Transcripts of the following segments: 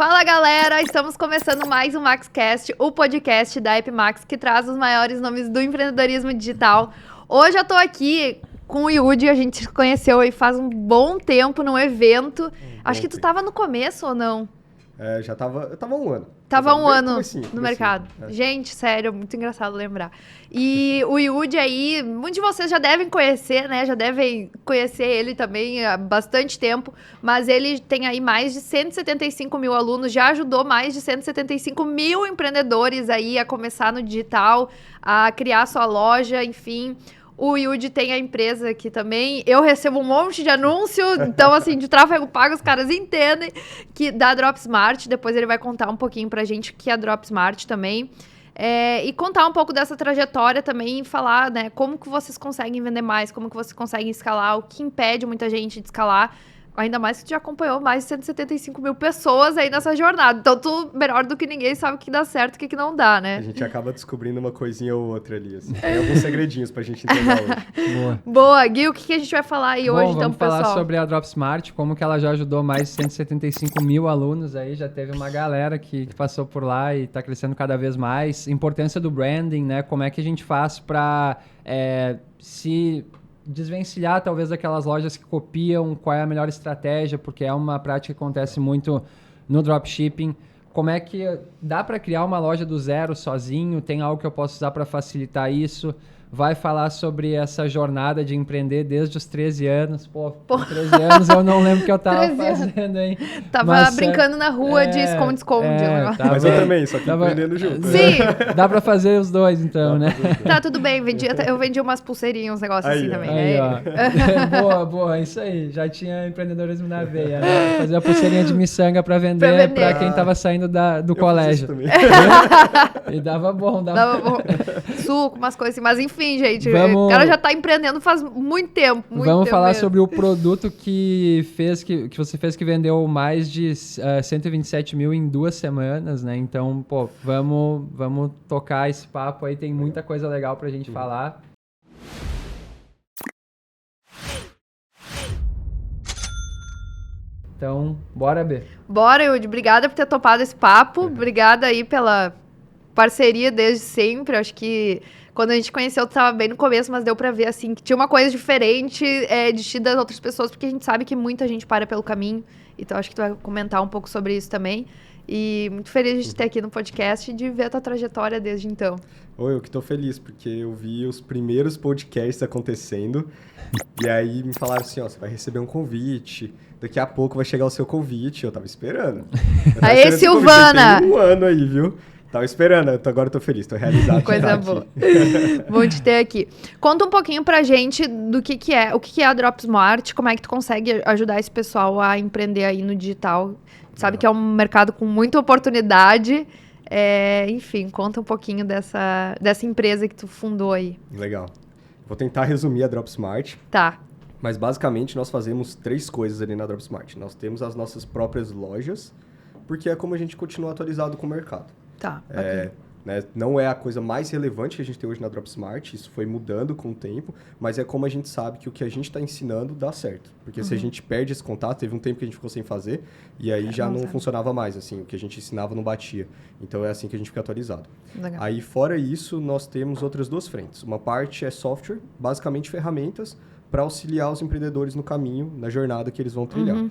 Fala galera, estamos começando mais um MaxCast, o podcast da AppMax que traz os maiores nomes do empreendedorismo digital. Hoje eu tô aqui com o Yudi, a gente se conheceu aí faz um bom tempo num evento. Acho que tu tava no começo ou não? Eu tava um ano. Tava um ano comecinho. no mercado. Gente, sério, muito engraçado lembrar. E o Yudi aí, muitos de vocês já devem conhecer, né? Já devem conhecer ele também há bastante tempo. Mas ele tem aí mais de 175 mil alunos, já ajudou mais de 175 mil empreendedores aí a começar no digital, a criar sua loja, enfim. O Yudi tem a empresa aqui também. Eu recebo um monte de anúncio. Então, assim, de tráfego pago, os caras entendem que da Dropsmart. Depois ele vai contar um pouquinho pra gente que é a Dropsmart também. E contar um pouco dessa trajetória também e falar, né, como que vocês conseguem vender mais, como que vocês conseguem escalar, o que impede muita gente de escalar. Ainda mais que tu já acompanhou mais de 175 mil pessoas aí nessa jornada. Então, tu, melhor do que ninguém, sabe o que dá certo e o que não dá, né? A gente acaba descobrindo uma coisinha ou outra ali, assim. Tem alguns segredinhos pra gente entregar hoje. Boa. Gui, o que a gente vai falar aí hoje, então, vamos falar pessoal? sobre a Dropsmart, como que ela já ajudou mais de 175 mil alunos aí, já teve uma galera que passou por lá e tá crescendo cada vez mais. Importância do branding, né? Como é que a gente faz pra se desvencilhar talvez daquelas lojas que copiam, qual é a melhor estratégia, porque é uma prática que acontece muito no dropshipping. Como é que dá para criar uma loja do zero sozinho? Tem algo que eu posso usar para facilitar isso? Vai falar sobre essa jornada de empreender desde os 13 anos. Pô, com 13 anos eu não lembro o que eu tava fazendo, hein? Tava brincando na rua de esconde-esconde. Mas eu também, só que empreendendo junto. Sim. Dá pra fazer os dois, então, né? Tá, tudo bem. Eu vendi umas pulseirinhas, uns negócios assim também. Aí, ó. Boa, isso aí. Já tinha empreendedorismo na veia, né? Fazer a pulseirinha de miçanga pra vender pra quem tava saindo do colégio. E dava bom. Suco, umas coisas assim. Mas enfim, gente, o cara já tá empreendendo faz muito tempo. Vamos falar sobre o produto que você fez que vendeu mais de 127 mil em 2 semanas, né? Então, pô, vamos tocar esse papo aí, tem muita coisa legal pra gente falar. Então, bora, B. Bora, Yudi. Obrigada por ter topado esse papo. Obrigada aí pela parceria desde sempre. Acho que quando a gente conheceu, tu tava bem no começo, mas deu pra ver, assim, que tinha uma coisa diferente de ti das outras pessoas, porque a gente sabe que muita gente para pelo caminho. Então, acho que tu vai comentar um pouco sobre isso também. E muito feliz de ter aqui no podcast e de ver a tua trajetória desde então. Eu que tô feliz, porque eu vi os primeiros podcasts acontecendo. E aí me falaram assim, ó, você vai receber um convite, daqui a pouco vai chegar o seu convite. Eu tava esperando. Aê, Silvana! Tem um ano aí, viu? Tava esperando, agora eu tô feliz, tô realizado. Coisa boa. Bom te ter aqui. Conta um pouquinho pra gente do que é, o que é a Dropsmart, como é que tu consegue ajudar esse pessoal a empreender aí no digital. Sabe que é um mercado com muita oportunidade. Enfim, conta um pouquinho dessa empresa que tu fundou aí. Legal. Vou tentar resumir a Dropsmart. Tá. Mas basicamente nós fazemos 3 coisas ali na Dropsmart. Nós temos as nossas próprias lojas, porque é como a gente continua atualizado com o mercado. Tá. Né, não é a coisa mais relevante que a gente tem hoje na Dropsmart, isso foi mudando com o tempo, mas é como a gente sabe que o que a gente está ensinando dá certo. Porque se a gente perde esse contato, teve um tempo que a gente ficou sem fazer, e aí já não funcionava mais, assim, o que a gente ensinava não batia. Então é assim que a gente fica atualizado. Legal. Aí fora isso, nós temos outras 2 frentes. Uma parte é software, basicamente ferramentas para auxiliar os empreendedores no caminho, na jornada que eles vão trilhar.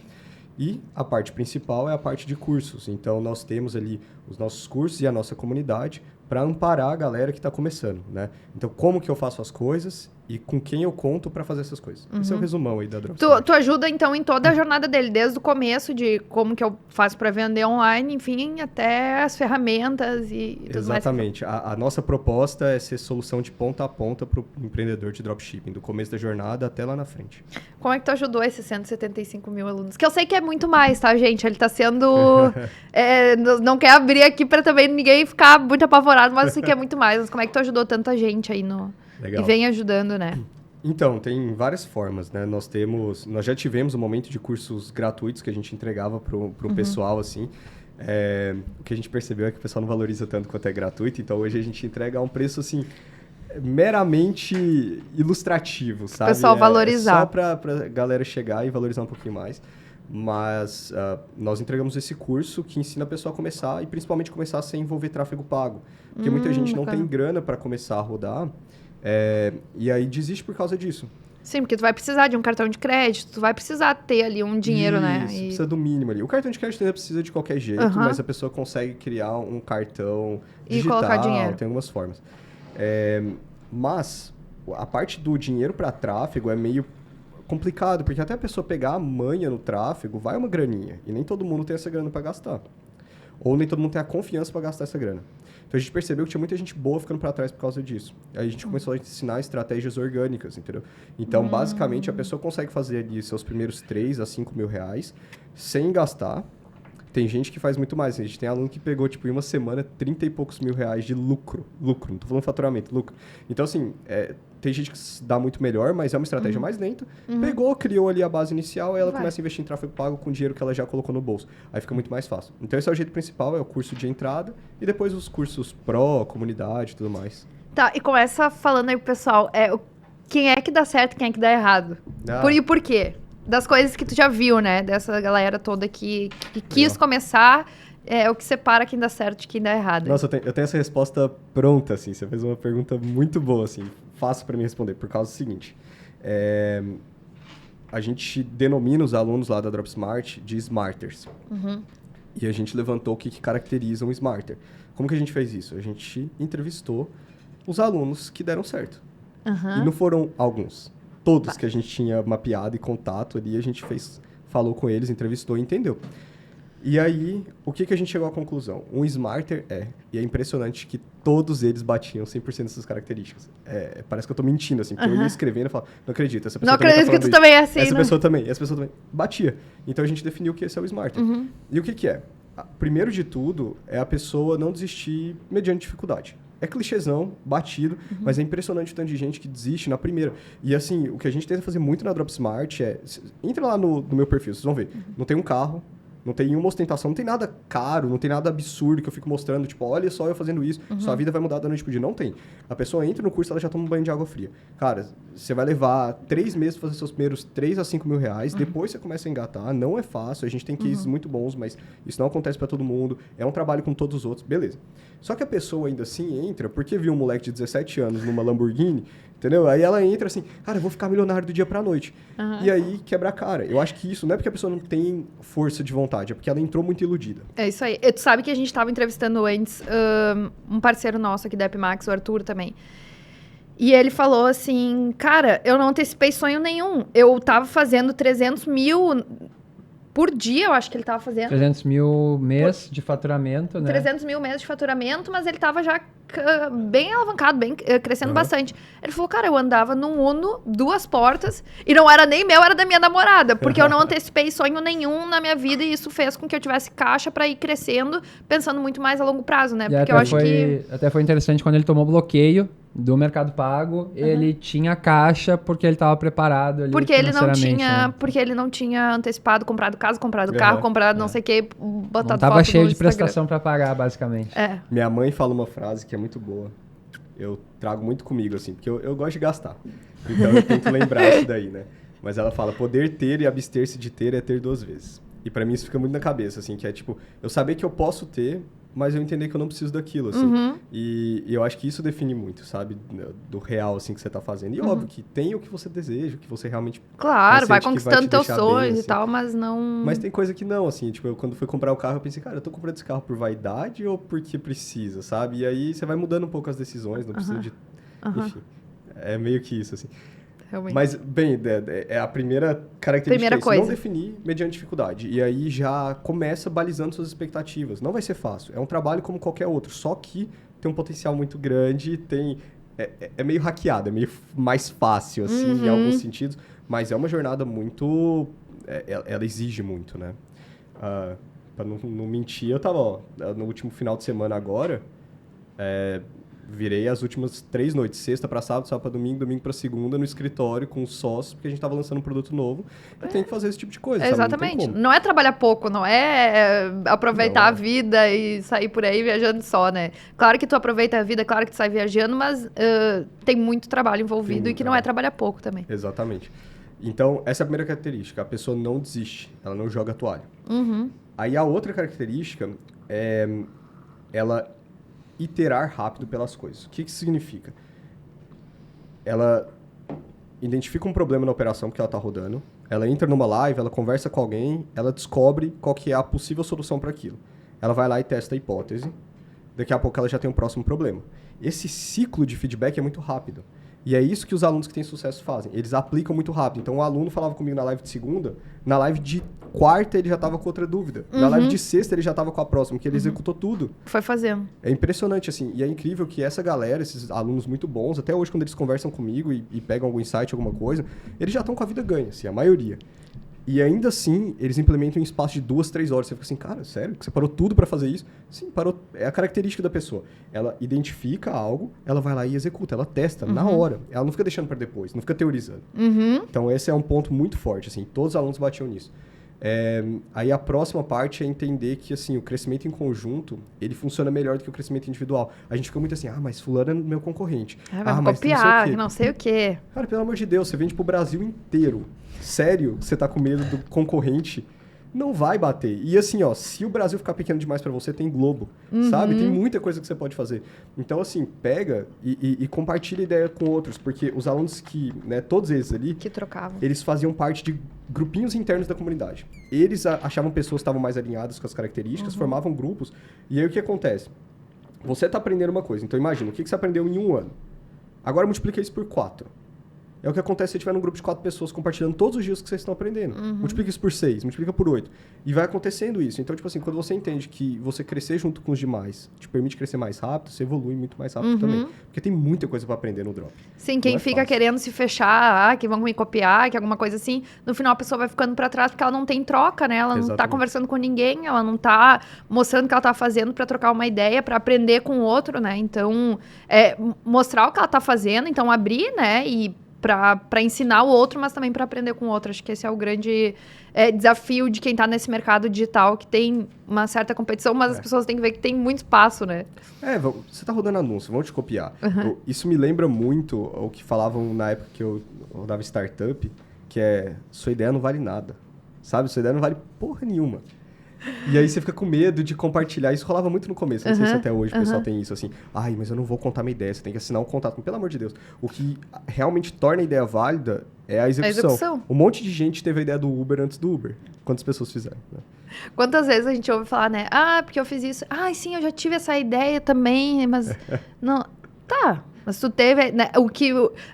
E a parte principal é a parte de cursos. Então, nós temos ali os nossos cursos e a nossa comunidade para amparar a galera que está começando, né? Então, como que eu faço as coisas e com quem eu conto para fazer essas coisas. Esse é o resumão aí da Dropsmart. Tu ajuda, então, em toda a jornada dele, desde o começo, de como que eu faço para vender online, enfim, até as ferramentas e tudo mais. Exatamente. A nossa proposta é ser solução de ponta a ponta para o empreendedor de dropshipping, do começo da jornada até lá na frente. Como é que tu ajudou esses 175 mil alunos? Que eu sei que é muito mais, tá, gente? Ele tá sendo... não quer abrir aqui para também ninguém ficar muito apavorado, mas eu sei que é muito mais. Mas como é que tu ajudou tanta gente aí no... Legal. E vem ajudando, né? Então, tem várias formas, né? Nós já tivemos um momento de cursos gratuitos que a gente entregava pro pessoal, assim. O que a gente percebeu é que o pessoal não valoriza tanto quanto é gratuito, então hoje a gente entrega a um preço, assim, meramente ilustrativo, sabe? O pessoal valorizar. Só pra galera chegar e valorizar um pouquinho mais. Mas nós entregamos esse curso que ensina a pessoa a começar e principalmente começar sem envolver tráfego pago. Porque muita gente não tem grana para começar a rodar e aí desiste por causa disso. Sim, porque tu vai precisar de um cartão de crédito, tu vai precisar ter ali um dinheiro, né? Isso, precisa do mínimo ali. O cartão de crédito ainda precisa de qualquer jeito, mas a pessoa consegue criar um cartão digital, colocar dinheiro. tem algumas formas. Mas a parte do dinheiro para tráfego é meio complicado, porque até a pessoa pegar a manha no tráfego, vai uma graninha. E nem todo mundo tem essa grana para gastar. Ou nem todo mundo tem a confiança para gastar essa grana. Então a gente percebeu que tinha muita gente boa ficando para trás por causa disso. Aí a gente começou a ensinar estratégias orgânicas, entendeu? Então, basicamente, a pessoa consegue fazer ali seus primeiros 3 a 5 mil reais sem gastar. Tem gente que faz muito mais. A gente tem aluno que pegou, tipo, em uma semana, 30 e poucos mil reais de lucro. Lucro, não tô falando faturamento, lucro. Então, assim, tem gente que dá muito melhor, mas é uma estratégia mais lenta. Pegou, criou ali a base inicial, aí ela começa a investir em tráfego pago com o dinheiro que ela já colocou no bolso. Aí fica muito mais fácil. Então, esse é o jeito principal, é o curso de entrada. E depois os cursos pró, comunidade e tudo mais. Tá, e começa falando aí pro pessoal, quem é que dá certo e quem é que dá errado? E por quê? Das coisas que tu já viu, né? Dessa galera toda que quis começar, o que separa quem dá certo de quem dá errado. Nossa, eu tenho essa resposta pronta, assim. Você fez uma pergunta muito boa, assim. Fácil para mim responder, por causa do seguinte. A gente denomina os alunos lá da Dropsmart de Smarters. E a gente levantou o que caracteriza um Smarter. Como que a gente fez isso? A gente entrevistou os alunos que deram certo. E não foram alguns. Todos que a gente tinha mapeado e contato ali, a gente falou com eles, entrevistou e entendeu. E aí, o que a gente chegou à conclusão? Um Smarter e é impressionante que todos eles batiam 100% dessas características. Parece que eu tô mentindo, assim, porque eu ia escrevendo e falava, não acredito, essa pessoa não acredito que tu também é assim, essa pessoa também. Batia. Então, a gente definiu que esse é o Smarter. E o que é? Primeiro de tudo, é a pessoa não desistir mediante dificuldade. É clichêzão, batido, mas é impressionante o tanto de gente que desiste na primeira. E assim, o que a gente tenta fazer muito na Dropsmart entra lá no meu perfil, vocês vão ver. Não tem um carro, não tem nenhuma ostentação, não tem nada caro, não tem nada absurdo que eu fico mostrando, tipo, olha só eu fazendo isso, sua vida vai mudar da noite pro dia. Não tem. A pessoa entra no curso, ela já toma um banho de água fria. Cara, você vai levar 3 meses pra fazer seus primeiros 3 a 5 mil reais, depois você começa a engatar, não é fácil, a gente tem cases muito bons, mas isso não acontece pra todo mundo, é um trabalho com todos os outros, beleza. Só que a pessoa ainda assim entra, porque viu um moleque de 17 anos numa Lamborghini, entendeu? Aí ela entra assim, cara, eu vou ficar milionário do dia pra noite. E aí quebra a cara. Eu acho que isso não é porque a pessoa não tem força de vontade, é porque ela entrou muito iludida. É isso aí. Tu sabe que a gente tava entrevistando antes um parceiro nosso aqui da Epimax, o Arthur também. E ele falou assim, cara, eu não antecipei sonho nenhum. Eu tava fazendo 300 mil por dia, eu acho que ele tava fazendo. 300 mil mês de faturamento, né? 300 mil mês de faturamento, mas ele tava já bem alavancado, bem crescendo bastante. Ele falou, cara, eu andava num Uno, 2 portas, e não era nem meu, era da minha namorada, porque eu não antecipei sonho nenhum na minha vida, e isso fez com que eu tivesse caixa pra ir crescendo, pensando muito mais a longo prazo, né? Porque eu acho que... Até foi interessante quando ele tomou bloqueio do Mercado Pago, ele tinha caixa porque ele estava preparado ali porque ele não tinha, né? porque ele não tinha antecipado, comprado casa, comprado carro, comprado não sei o que, botado foto tava cheio de Instagram. prestação para pagar, basicamente. Minha mãe fala uma frase que é muito boa. Eu trago muito comigo, assim, porque eu gosto de gastar. Então eu tento lembrar isso daí, né? Mas ela fala, poder ter e abster-se de ter é ter 2 vezes. E pra mim isso fica muito na cabeça, assim, que é tipo, eu saber que eu posso ter, mas eu entender que eu não preciso daquilo, assim. E eu acho que isso define muito, sabe? Do real, assim, que você tá fazendo. E óbvio que tem o que você deseja, o que você realmente... Claro, vai conquistando teus sonhos e tal, mas não... Mas tem coisa que não, assim. Tipo, eu, quando fui comprar o carro, eu pensei, cara, eu tô comprando esse carro por vaidade ou porque precisa, sabe? E aí você vai mudando um pouco as decisões, não precisa de... Enfim, é meio que isso, assim. Realmente. Mas, bem, é a primeira característica coisa. Não definir mediante dificuldade. E aí já começa balizando suas expectativas. Não vai ser fácil. É um trabalho como qualquer outro. Só que tem um potencial muito grande, é meio hackeado, é meio mais fácil, assim, em alguns sentidos. Mas é uma jornada muito... ela exige muito, né? Pra não mentir, eu tava, no último final de semana agora... virei as últimas 3 noites, sexta para sábado, sábado para domingo, domingo para segunda, no escritório com os sócios, porque a gente tava lançando um produto novo. Eu tenho que fazer esse tipo de coisa, sabe? Exatamente. Não é trabalhar pouco, não é aproveitar a vida e sair por aí viajando só, né? Claro que tu aproveita a vida, claro que tu sai viajando, mas tem muito trabalho envolvido e que não é trabalhar pouco também. Exatamente. Então, essa é a primeira característica. A pessoa não desiste, ela não joga a toalha. Uhum. Aí a outra característica é ela iterar rápido pelas coisas. O que isso significa? Ela identifica um problema na operação que ela está rodando, ela entra numa live, ela conversa com alguém, ela descobre qual que é a possível solução para aquilo. Ela vai lá e testa a hipótese, daqui a pouco ela já tem um próximo problema. Esse ciclo de feedback é muito rápido. E é isso que os alunos que têm sucesso fazem. Eles aplicam muito rápido. Então, o aluno falava comigo na live de segunda, na live de quarta ele já estava com outra dúvida. Na live de sexta ele já estava com a próxima, que ele executou tudo. Foi fazendo. É impressionante, assim. E é incrível que essa galera, esses alunos muito bons, até hoje quando eles conversam comigo e pegam algum insight, alguma coisa, eles já estão com a vida ganha, assim, a maioria. E ainda assim, eles implementam em espaço de 2, 3 horas. Você fica assim, cara, sério? Que você parou tudo para fazer isso? Sim, parou. É a característica da pessoa. Ela identifica algo, ela vai lá e executa, ela testa na hora. Ela não fica deixando para depois, não fica teorizando. Então, esse é um ponto muito forte, assim. Todos os alunos batiam nisso. Aí a próxima parte é entender que, assim, o crescimento em conjunto, ele funciona melhor do que o crescimento individual. A gente fica muito assim, mas fulano é meu concorrente. Vai mas copiar, não que não sei o quê. Cara, pelo amor de Deus, você vende pro Brasil inteiro. Sério, você tá com medo do concorrente? Não vai bater. E assim, ó, se o Brasil ficar pequeno demais pra você, tem Globo, sabe? Tem muita coisa que você pode fazer. Então, assim, pega e compartilha ideia com outros, porque os alunos que, né, todos eles ali, Que trocavam. eles faziam parte de grupinhos internos da comunidade. Eles achavam pessoas que estavam mais alinhadas com as características, formavam grupos. E aí o que acontece? Você tá aprendendo uma coisa, então imagina, o que você aprendeu em 1 ano? Agora multiplica isso por 4. É o que acontece se você estiver num grupo de 4 pessoas compartilhando todos os dias que vocês estão aprendendo. Multiplica isso por 6, multiplica por 8. E vai acontecendo isso. Então, tipo assim, quando você entende que você crescer junto com os demais te permite crescer mais rápido, você evolui muito mais rápido também. Porque tem muita coisa para aprender no drop. Sim, quem Não é fica fácil. querendo se fechar, que vão me copiar, que alguma coisa assim, no final a pessoa vai ficando pra trás porque ela não tem troca, né? Ela não tá Exatamente. conversando com ninguém, ela não tá mostrando o que ela tá fazendo pra trocar uma ideia, pra aprender com o outro, né? Então, mostrar o que ela tá fazendo, então abrir, né? E para ensinar o outro, mas também para aprender com o outro. Acho que esse é o grande desafio de quem está nesse mercado digital, que tem uma certa competição, mas as pessoas têm que ver que tem muito espaço, né? Você tá rodando anúncio, vão te copiar. Isso me lembra muito o que falavam na época que eu rodava startup, que é, sua ideia não vale nada, sabe? Sua ideia não vale porra nenhuma. E aí você fica com medo de compartilhar. Isso rolava muito no começo, não sei se até hoje o pessoal tem isso, assim. Mas eu não vou contar minha ideia, você tem que assinar um contrato. Pelo amor de Deus. O que realmente torna a ideia válida é a execução. Um monte de gente teve a ideia do Uber antes do Uber. Quantas pessoas fizeram, né? Quantas vezes a gente ouve falar, né? Porque eu fiz isso. Sim, eu já tive essa ideia também, mas... não. Tá, mas tu teve... Né,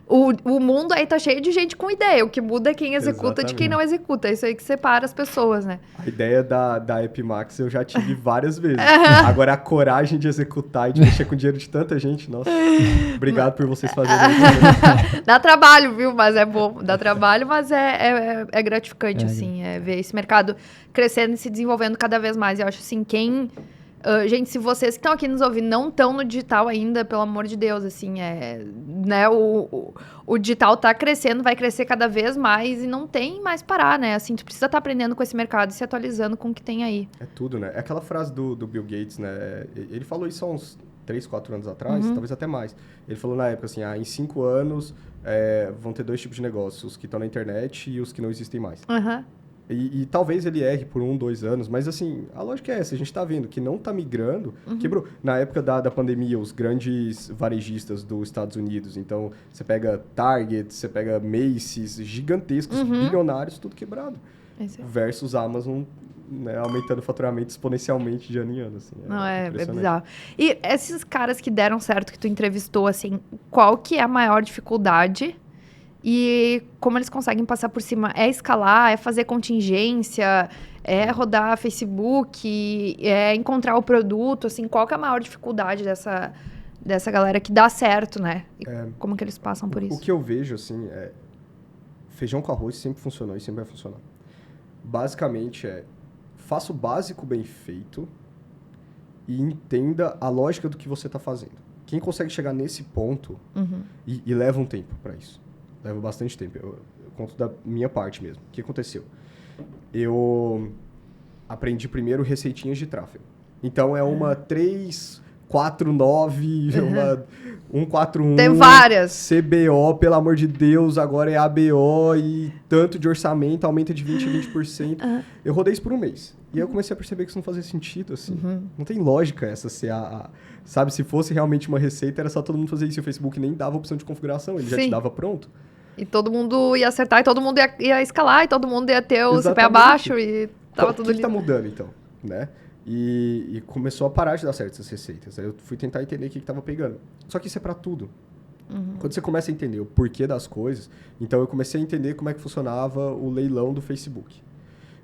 o mundo aí tá cheio de gente com ideia. O que muda é quem executa de quem não executa. É isso aí que separa as pessoas, né? A ideia da Epimax eu já tive várias vezes. Agora, a coragem de executar e de mexer com o dinheiro de tanta gente, nossa. Obrigado por vocês fazerem isso. Dá trabalho, viu? Mas é bom. Dá trabalho, mas é gratificante, assim. Ver esse mercado crescendo e se desenvolvendo cada vez mais. Eu acho, assim, gente, se vocês que estão aqui nos ouvindo não estão no digital ainda, pelo amor de Deus, assim, né, o digital tá crescendo, vai crescer cada vez mais e não tem mais parar, né? Assim, tu precisa estar aprendendo com esse mercado e se atualizando com o que tem aí. É tudo, né? É aquela frase do Bill Gates, né? Ele falou isso há uns 3, 4 anos atrás, talvez até mais. Ele falou na época assim, em 5 anos vão ter 2 tipos de negócios, os que estão na internet e os que não existem mais. E talvez ele erre por 1, 2 anos, mas assim, a lógica é essa, a gente tá vendo que não tá migrando, quebrou. Na época da pandemia, os grandes varejistas dos Estados Unidos, então você pega Target, você pega Macy's, gigantescos, bilionários, tudo quebrado. Versus Amazon, né, aumentando o faturamento exponencialmente de ano em ano. Assim, é bizarro. E esses caras que deram certo, que tu entrevistou, assim, qual que é a maior dificuldade? E como eles conseguem passar por cima? É escalar, é fazer contingência, é rodar Facebook, é encontrar o produto, assim, qual que é a maior dificuldade dessa galera que dá certo, né? E como que eles passam por isso? O que eu vejo, assim, feijão com arroz sempre funcionou e sempre vai funcionar. Basicamente faça o básico bem feito e entenda a lógica do que você está fazendo. Quem consegue chegar nesse ponto e leva um tempo para isso. Leva bastante tempo. Eu conto da minha parte mesmo. O que aconteceu? Eu aprendi primeiro receitinhas de tráfego. Então, 3, 49, uma 141. Tem várias. CBO, pelo amor de Deus, agora é ABO e tanto de orçamento, aumenta de 20% a 20%. Eu rodei isso por um mês. E aí eu comecei a perceber que isso não fazia sentido, assim. Não tem lógica essa ser sabe, se fosse realmente uma receita, era só todo mundo fazer isso. E o Facebook nem dava opção de configuração, ele já te dava pronto. E todo mundo ia acertar, e todo mundo ia escalar, e todo mundo ia ter o CP Exatamente. abaixo, e tava tudo O que ali. tá mudando, então, né? E começou a parar de dar certo essas receitas. Aí eu fui tentar entender o que tava pegando. Só que isso é para tudo. Quando você começa a entender o porquê das coisas, então eu comecei a entender como é que funcionava o leilão do Facebook.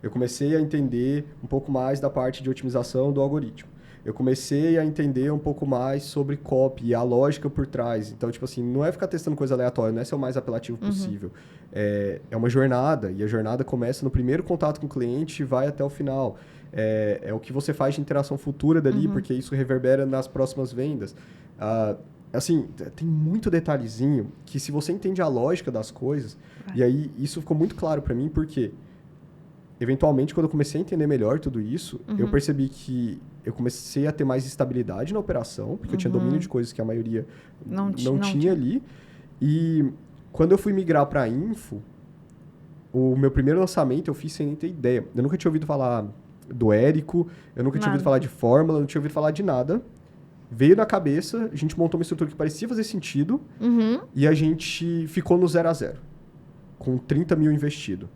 Eu comecei a entender um pouco mais da parte de otimização do algoritmo. Eu comecei a entender um pouco mais sobre copy e a lógica por trás. Então, tipo assim, não é ficar testando coisa aleatória, não é ser o mais apelativo possível. É uma jornada, e a jornada começa no primeiro contato com o cliente e vai até o final. É o que você faz de interação futura dali, porque isso reverbera nas próximas vendas. Assim, tem muito detalhezinho que se você entende a lógica das coisas, e aí isso ficou muito claro para mim, porque eventualmente, quando eu comecei a entender melhor tudo isso, eu percebi que eu comecei a ter mais estabilidade na operação, porque eu tinha domínio de coisas que a maioria não tinha ali. E quando eu fui migrar para a Info, o meu primeiro lançamento eu fiz sem nem ter ideia. Eu nunca tinha ouvido falar do Érico, eu nunca tinha ouvido falar de fórmula, eu não tinha ouvido falar de nada. Veio na cabeça, a gente montou uma estrutura que parecia fazer sentido, e a gente ficou no 0 a 0, com 30 mil investido.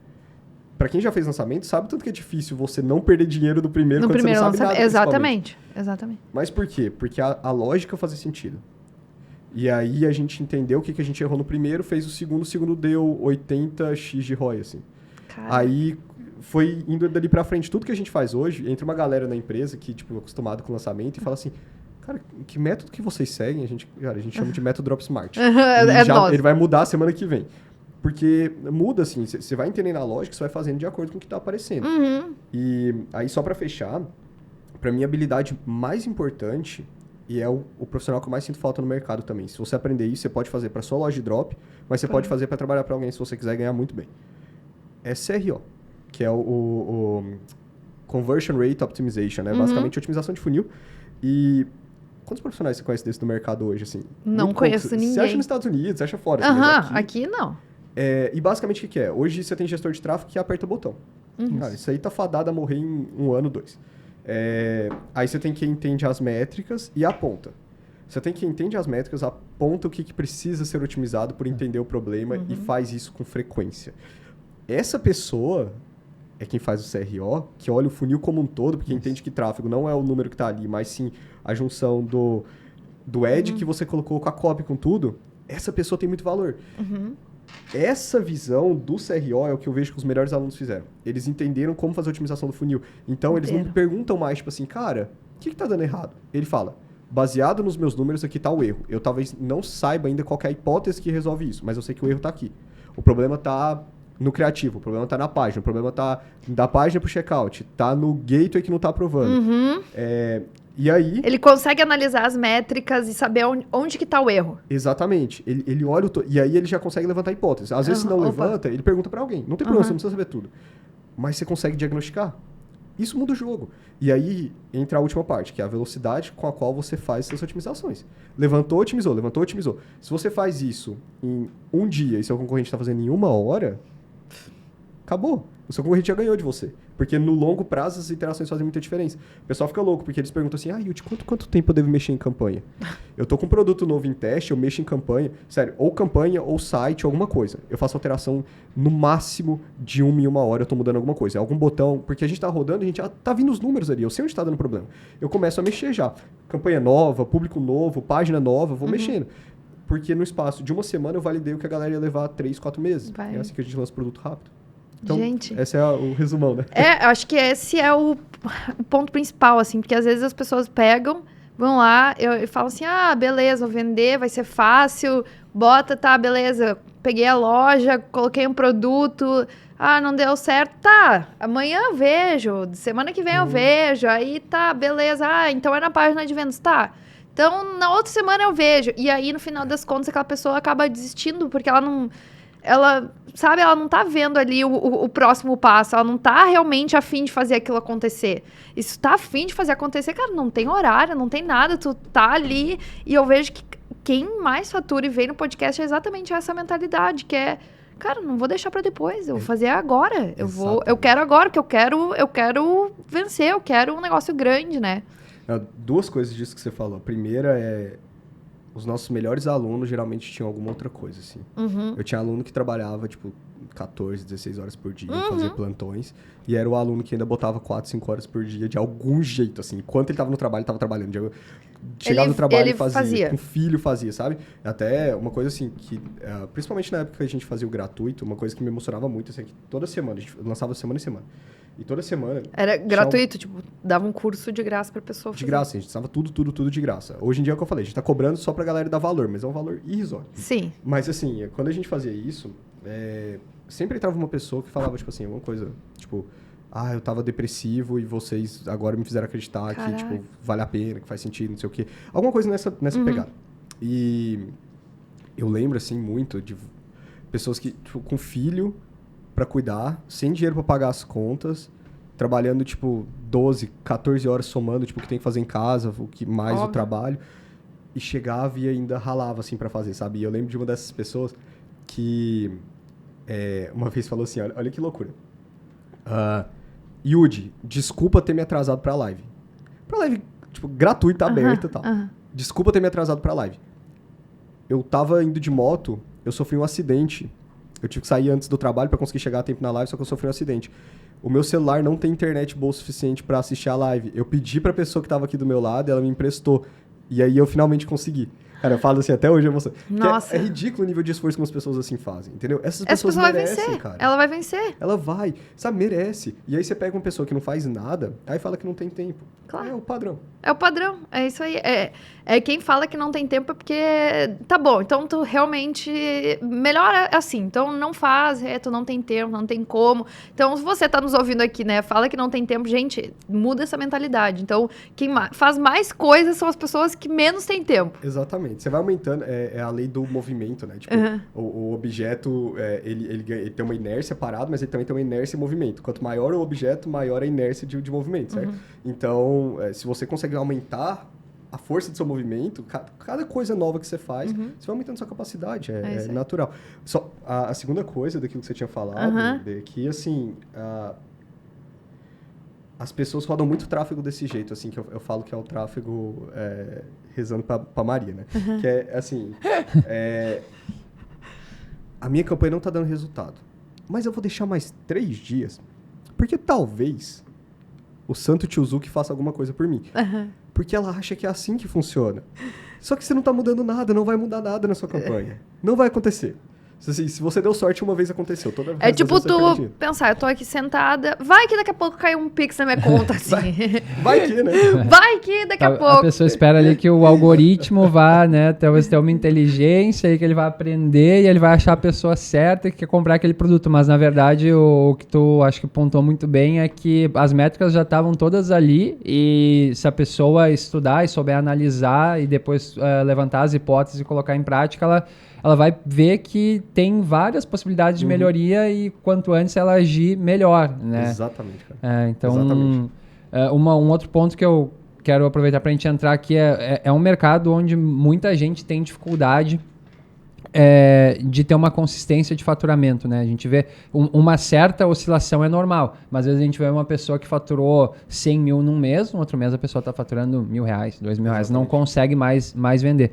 Pra quem já fez lançamento, sabe tanto que é difícil você não perder dinheiro do primeiro quando você não sabe nada. Exatamente. Mas por quê? Porque a lógica fazia sentido. E aí a gente entendeu o que a gente errou no primeiro, fez o segundo deu 80x de ROI, assim. Cara. Aí foi indo dali pra frente. Tudo que a gente faz hoje, entra uma galera na empresa que, tipo, é acostumado com lançamento e fala assim, cara, que método que vocês seguem? A gente chama de método Drop Smart. Ele vai mudar semana que vem. Porque muda, assim, você vai entendendo a lógica, você vai fazendo de acordo com o que está aparecendo. E aí, só para fechar, para mim, a habilidade mais importante, e é o profissional que eu mais sinto falta no mercado também. Se você aprender isso, você pode fazer para sua loja de drop, mas você pode fazer para trabalhar para alguém se você quiser ganhar muito bem. É CRO, que é o Conversion Rate Optimization, né? Basicamente, otimização de funil. E quantos profissionais você conhece desse no mercado hoje, assim? Não conheço ninguém. Você acha nos Estados Unidos, você acha fora. Assim, aqui não. E basicamente o que é? Hoje você tem gestor de tráfego que aperta o botão. Cara, isso aí tá fadado a morrer em 1 ano, 2. Aí você tem que entender as métricas e aponta. Você tem que entender as métricas, aponta o que precisa ser otimizado por entender o problema e faz isso com frequência. Essa pessoa é quem faz o CRO, que olha o funil como um todo, porque entende que tráfego não é o número que tá ali, mas sim a junção do ad que você colocou com a copy, com tudo. Essa pessoa tem muito valor. Essa visão do CRO é o que eu vejo que os melhores alunos fizeram. Eles entenderam como fazer a otimização do funil. Então, eles não perguntam mais, tipo assim, cara, o que tá dando errado? Ele fala, baseado nos meus números, aqui tá o erro. Eu talvez não saiba ainda qual que é a hipótese que resolve isso, mas eu sei que o erro tá aqui. O problema tá no criativo, o problema tá na página, o problema tá da página pro checkout, tá no gateway que não tá aprovando. E aí... Ele consegue analisar as métricas e saber onde que tá o erro. Exatamente. Ele olha e aí ele já consegue levantar hipóteses. Às vezes, se não levanta, ele pergunta para alguém. Não tem problema, você não precisa saber tudo. Mas você consegue diagnosticar. Isso muda o jogo. E aí entra a última parte, que é a velocidade com a qual você faz essas otimizações. Levantou, otimizou. Se você faz isso em 1 dia e seu concorrente está fazendo em 1 hora, acabou. O seu concorrente já ganhou de você. Porque no longo prazo as interações fazem muita diferença. O pessoal fica louco, porque eles perguntam assim, Yudi, quanto tempo eu devo mexer em campanha? Eu tô com um produto novo em teste, eu mexo em campanha. Sério, ou campanha, ou site, alguma coisa. Eu faço alteração no máximo de 1 em 1 hora, eu tô mudando alguma coisa. Algum botão, porque a gente tá rodando, a gente já tá vindo os números ali, eu sei onde tá dando problema. Eu começo a mexer já. Campanha nova, público novo, página nova, eu vou mexendo. Porque no espaço de 1 semana eu validei o que a galera ia levar 3, 4 meses. É assim que a gente lança produto rápido. Então, esse é o resumão, né? Eu acho que esse é o ponto principal, assim, porque às vezes as pessoas pegam, vão lá e falam assim, beleza, vou vender, vai ser fácil, bota, tá, beleza, peguei a loja, coloquei um produto, não deu certo, tá, amanhã eu vejo, semana que vem eu vejo, aí tá, beleza, então é na página de vendas, tá. Então, na outra semana eu vejo, e aí no final das contas aquela pessoa acaba desistindo, porque ela não... ela, sabe, ela não tá vendo ali o próximo passo, ela não tá realmente a fim de fazer aquilo acontecer. E se tu tá a fim de fazer acontecer, cara, não tem horário, não tem nada, tu tá ali, e eu vejo que quem mais fatura e vem no podcast é exatamente essa mentalidade, que é, cara, não vou deixar pra depois, eu vou fazer agora, eu quero agora, porque eu quero vencer, eu quero um negócio grande, né? Duas coisas disso que você falou. A primeira é, os nossos melhores alunos geralmente tinham alguma outra coisa, assim. Eu tinha aluno que trabalhava, tipo, 14, 16 horas por dia, fazia plantões, e era o aluno que ainda botava 4, 5 horas por dia de algum jeito, assim. Enquanto ele tava no trabalho, ele tava trabalhando. Chegava no trabalho e fazia. Com o filho fazia, sabe? Até uma coisa assim, que principalmente na época que a gente fazia o gratuito, uma coisa que me emocionava muito, assim, que toda semana, a gente lançava semana em semana. E toda semana... Era gratuito, tipo, dava um curso de graça pra pessoa fazer. De graça, a gente dava tudo de graça. Hoje em dia é o que eu falei, a gente tá cobrando só pra galera dar valor, mas é um valor irrisório. Sim. Mas assim, quando a gente fazia isso, sempre entrava uma pessoa que falava, tipo assim, alguma coisa, tipo... eu tava depressivo e vocês agora me fizeram acreditar que, tipo, vale a pena, que faz sentido, não sei o quê. Alguma coisa nessa pegada. E eu lembro, assim, muito de pessoas que, tipo, com filho pra cuidar, sem dinheiro pra pagar as contas, trabalhando, tipo, 12, 14 horas somando, tipo, o que tem que fazer em casa, o que mais o trabalho. E chegava e ainda ralava, assim, pra fazer, sabe? E eu lembro de uma dessas pessoas que uma vez falou assim, olha que loucura. Yudi, desculpa ter me atrasado pra live. Pra live, tipo, gratuita, aberta e tal. Desculpa ter me atrasado pra live. Eu tava indo de moto, eu sofri um acidente. Eu tive que sair antes do trabalho pra conseguir chegar a tempo na live, só que eu sofri um acidente. O meu celular não tem internet boa o suficiente pra assistir a live. Eu pedi pra pessoa que tava aqui do meu lado, ela me emprestou. E aí eu finalmente consegui. Cara, eu falo assim, até hoje é emoção. Nossa. É ridículo o nível de esforço que as pessoas assim fazem, entendeu? Essas Essa pessoas pessoa merecem, vai vencer. cara. Ela vai vencer. Ela vai, sabe, merece. E aí você pega uma pessoa que não faz nada, aí fala que não tem tempo. Claro. É o padrão. É o padrão, é isso aí. É quem fala que não tem tempo é porque... Tá bom, então tu realmente... Melhor assim, então não faz, tu não tem tempo, não tem como. Então, se você tá nos ouvindo aqui, né, fala que não tem tempo, gente, muda essa mentalidade. Então, quem faz mais coisas são as pessoas que menos têm tempo. Exatamente. Você vai aumentando, é a lei do movimento, né? Tipo, o objeto, ele tem uma inércia parado, mas ele também tem uma inércia em movimento. Quanto maior o objeto, maior a inércia de movimento, certo? Então, se você consegue aumentar a força do seu movimento, cada coisa nova que você faz, você vai aumentando sua capacidade, é natural. Só, a segunda coisa daquilo que você tinha falado, é que, assim, as pessoas rodam muito tráfego desse jeito, assim, que eu falo que é o tráfego rezando pra Maria, né? Que é, assim, a minha campanha não tá dando resultado, mas eu vou deixar mais 3 dias, porque talvez o santo Tiozuki faça alguma coisa por mim. Porque ela acha que é assim que funciona. Só que você não tá mudando nada, não vai mudar nada na sua campanha. Não vai acontecer. Assim, se você deu sorte, uma vez aconteceu. Toda vez É tipo tu pensar, eu tô aqui sentada, vai que daqui a pouco cai um pix na minha conta, assim. Vai que, né? Vai que daqui a pouco. A pessoa espera ali que o algoritmo vá, né, talvez ter uma inteligência e que ele vai aprender e ele vai achar a pessoa certa que quer comprar aquele produto. Mas, na verdade, o que tu acho que pontuou muito bem é que as métricas já estavam todas ali e se a pessoa estudar e souber analisar e depois levantar as hipóteses e colocar em prática, ela vai ver que tem várias possibilidades de melhoria e quanto antes ela agir, melhor, né? Exatamente, cara. Então, Exatamente. Um outro ponto que eu quero aproveitar para a gente entrar aqui é um mercado onde muita gente tem dificuldade de ter uma consistência de faturamento, né? A gente vê uma certa oscilação é normal, mas às vezes a gente vê uma pessoa que faturou 100 mil num mês, no outro mês a pessoa está faturando R$1.000, R$2.000, não consegue mais vender.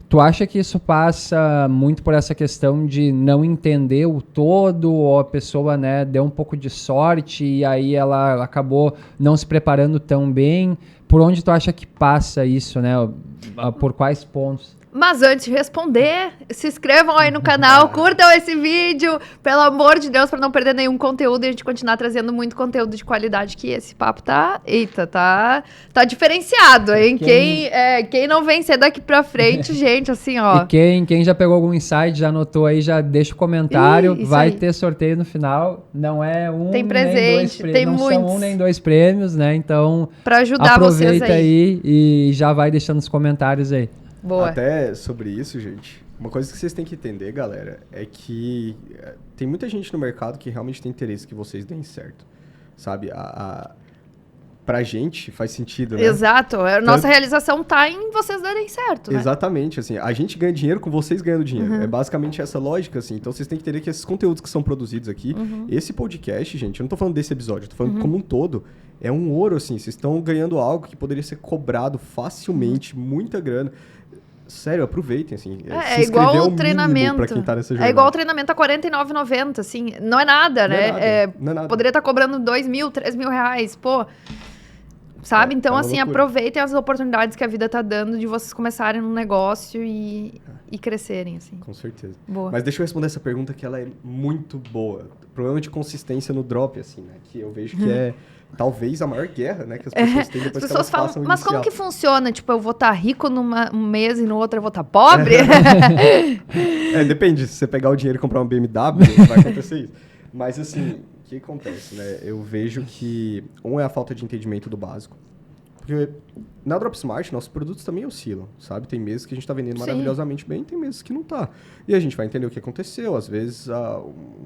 Tu acha que isso passa muito por essa questão de não entender o todo, ou a pessoa, né, deu um pouco de sorte e aí ela acabou não se preparando tão bem? Por onde tu acha que passa isso, né? Por quais pontos? Mas antes de responder, se inscrevam aí no canal, curtam esse vídeo, pelo amor de Deus, para não perder nenhum conteúdo e a gente continuar trazendo muito conteúdo de qualidade, que esse papo tá diferenciado, hein? Quem não vencer daqui pra frente, gente, assim, ó. E quem já pegou algum insight, já anotou aí, já deixa o comentário, vai aí. ter sorteio no final, não é tem presente, nem 2 prêmios, tem não muitos. são 1 nem 2 prêmios, né? Então, pra ajudar vocês aproveita aí e já vai deixando os comentários aí. Boa. Até sobre isso, gente, Uma coisa que vocês têm que entender, galera, é que tem muita gente no mercado que realmente tem interesse que vocês deem certo. Sabe? Pra gente faz sentido, né? Exato. A nossa realização tá em vocês darem certo, né? Exatamente, assim, a gente ganha dinheiro com vocês ganhando dinheiro. É basicamente essa lógica, assim. Então, vocês têm que entender que esses conteúdos que são produzidos aqui, esse podcast, gente, eu não tô falando desse episódio, eu tô falando como um todo, é um ouro, assim. Vocês estão ganhando algo que poderia ser cobrado facilmente, muita grana. Sério, aproveitem, assim. É igual o treinamento. Pra quem tá nessa jornada. É igual o treinamento a R$ 49,90, assim. Não é nada, né? Não é nada. Poderia estar cobrando R$2.000, R$3.000, pô. Sabe? Então, assim, loucura. aproveitem as oportunidades que a vida tá dando de vocês começarem um negócio e crescerem, assim. Com certeza. Boa. Mas deixa eu responder essa pergunta que ela é muito boa. Problema de consistência no drop, assim, né? Que eu vejo que é talvez a maior guerra, né? Que as pessoas têm depois As que elas pessoas falam, passam mas como inicial. que funciona? Tipo, eu vou estar rico um mês e no outro eu vou estar pobre? Depende. Se você pegar o dinheiro e comprar uma BMW, vai acontecer isso. Mas, assim, o que acontece, né? Eu vejo que, é a falta de entendimento do básico. Porque na Dropsmart, nossos produtos também oscilam, sabe? Tem meses que a gente está vendendo Sim. maravilhosamente bem, tem meses que não tá. E a gente vai entender o que aconteceu. Às vezes,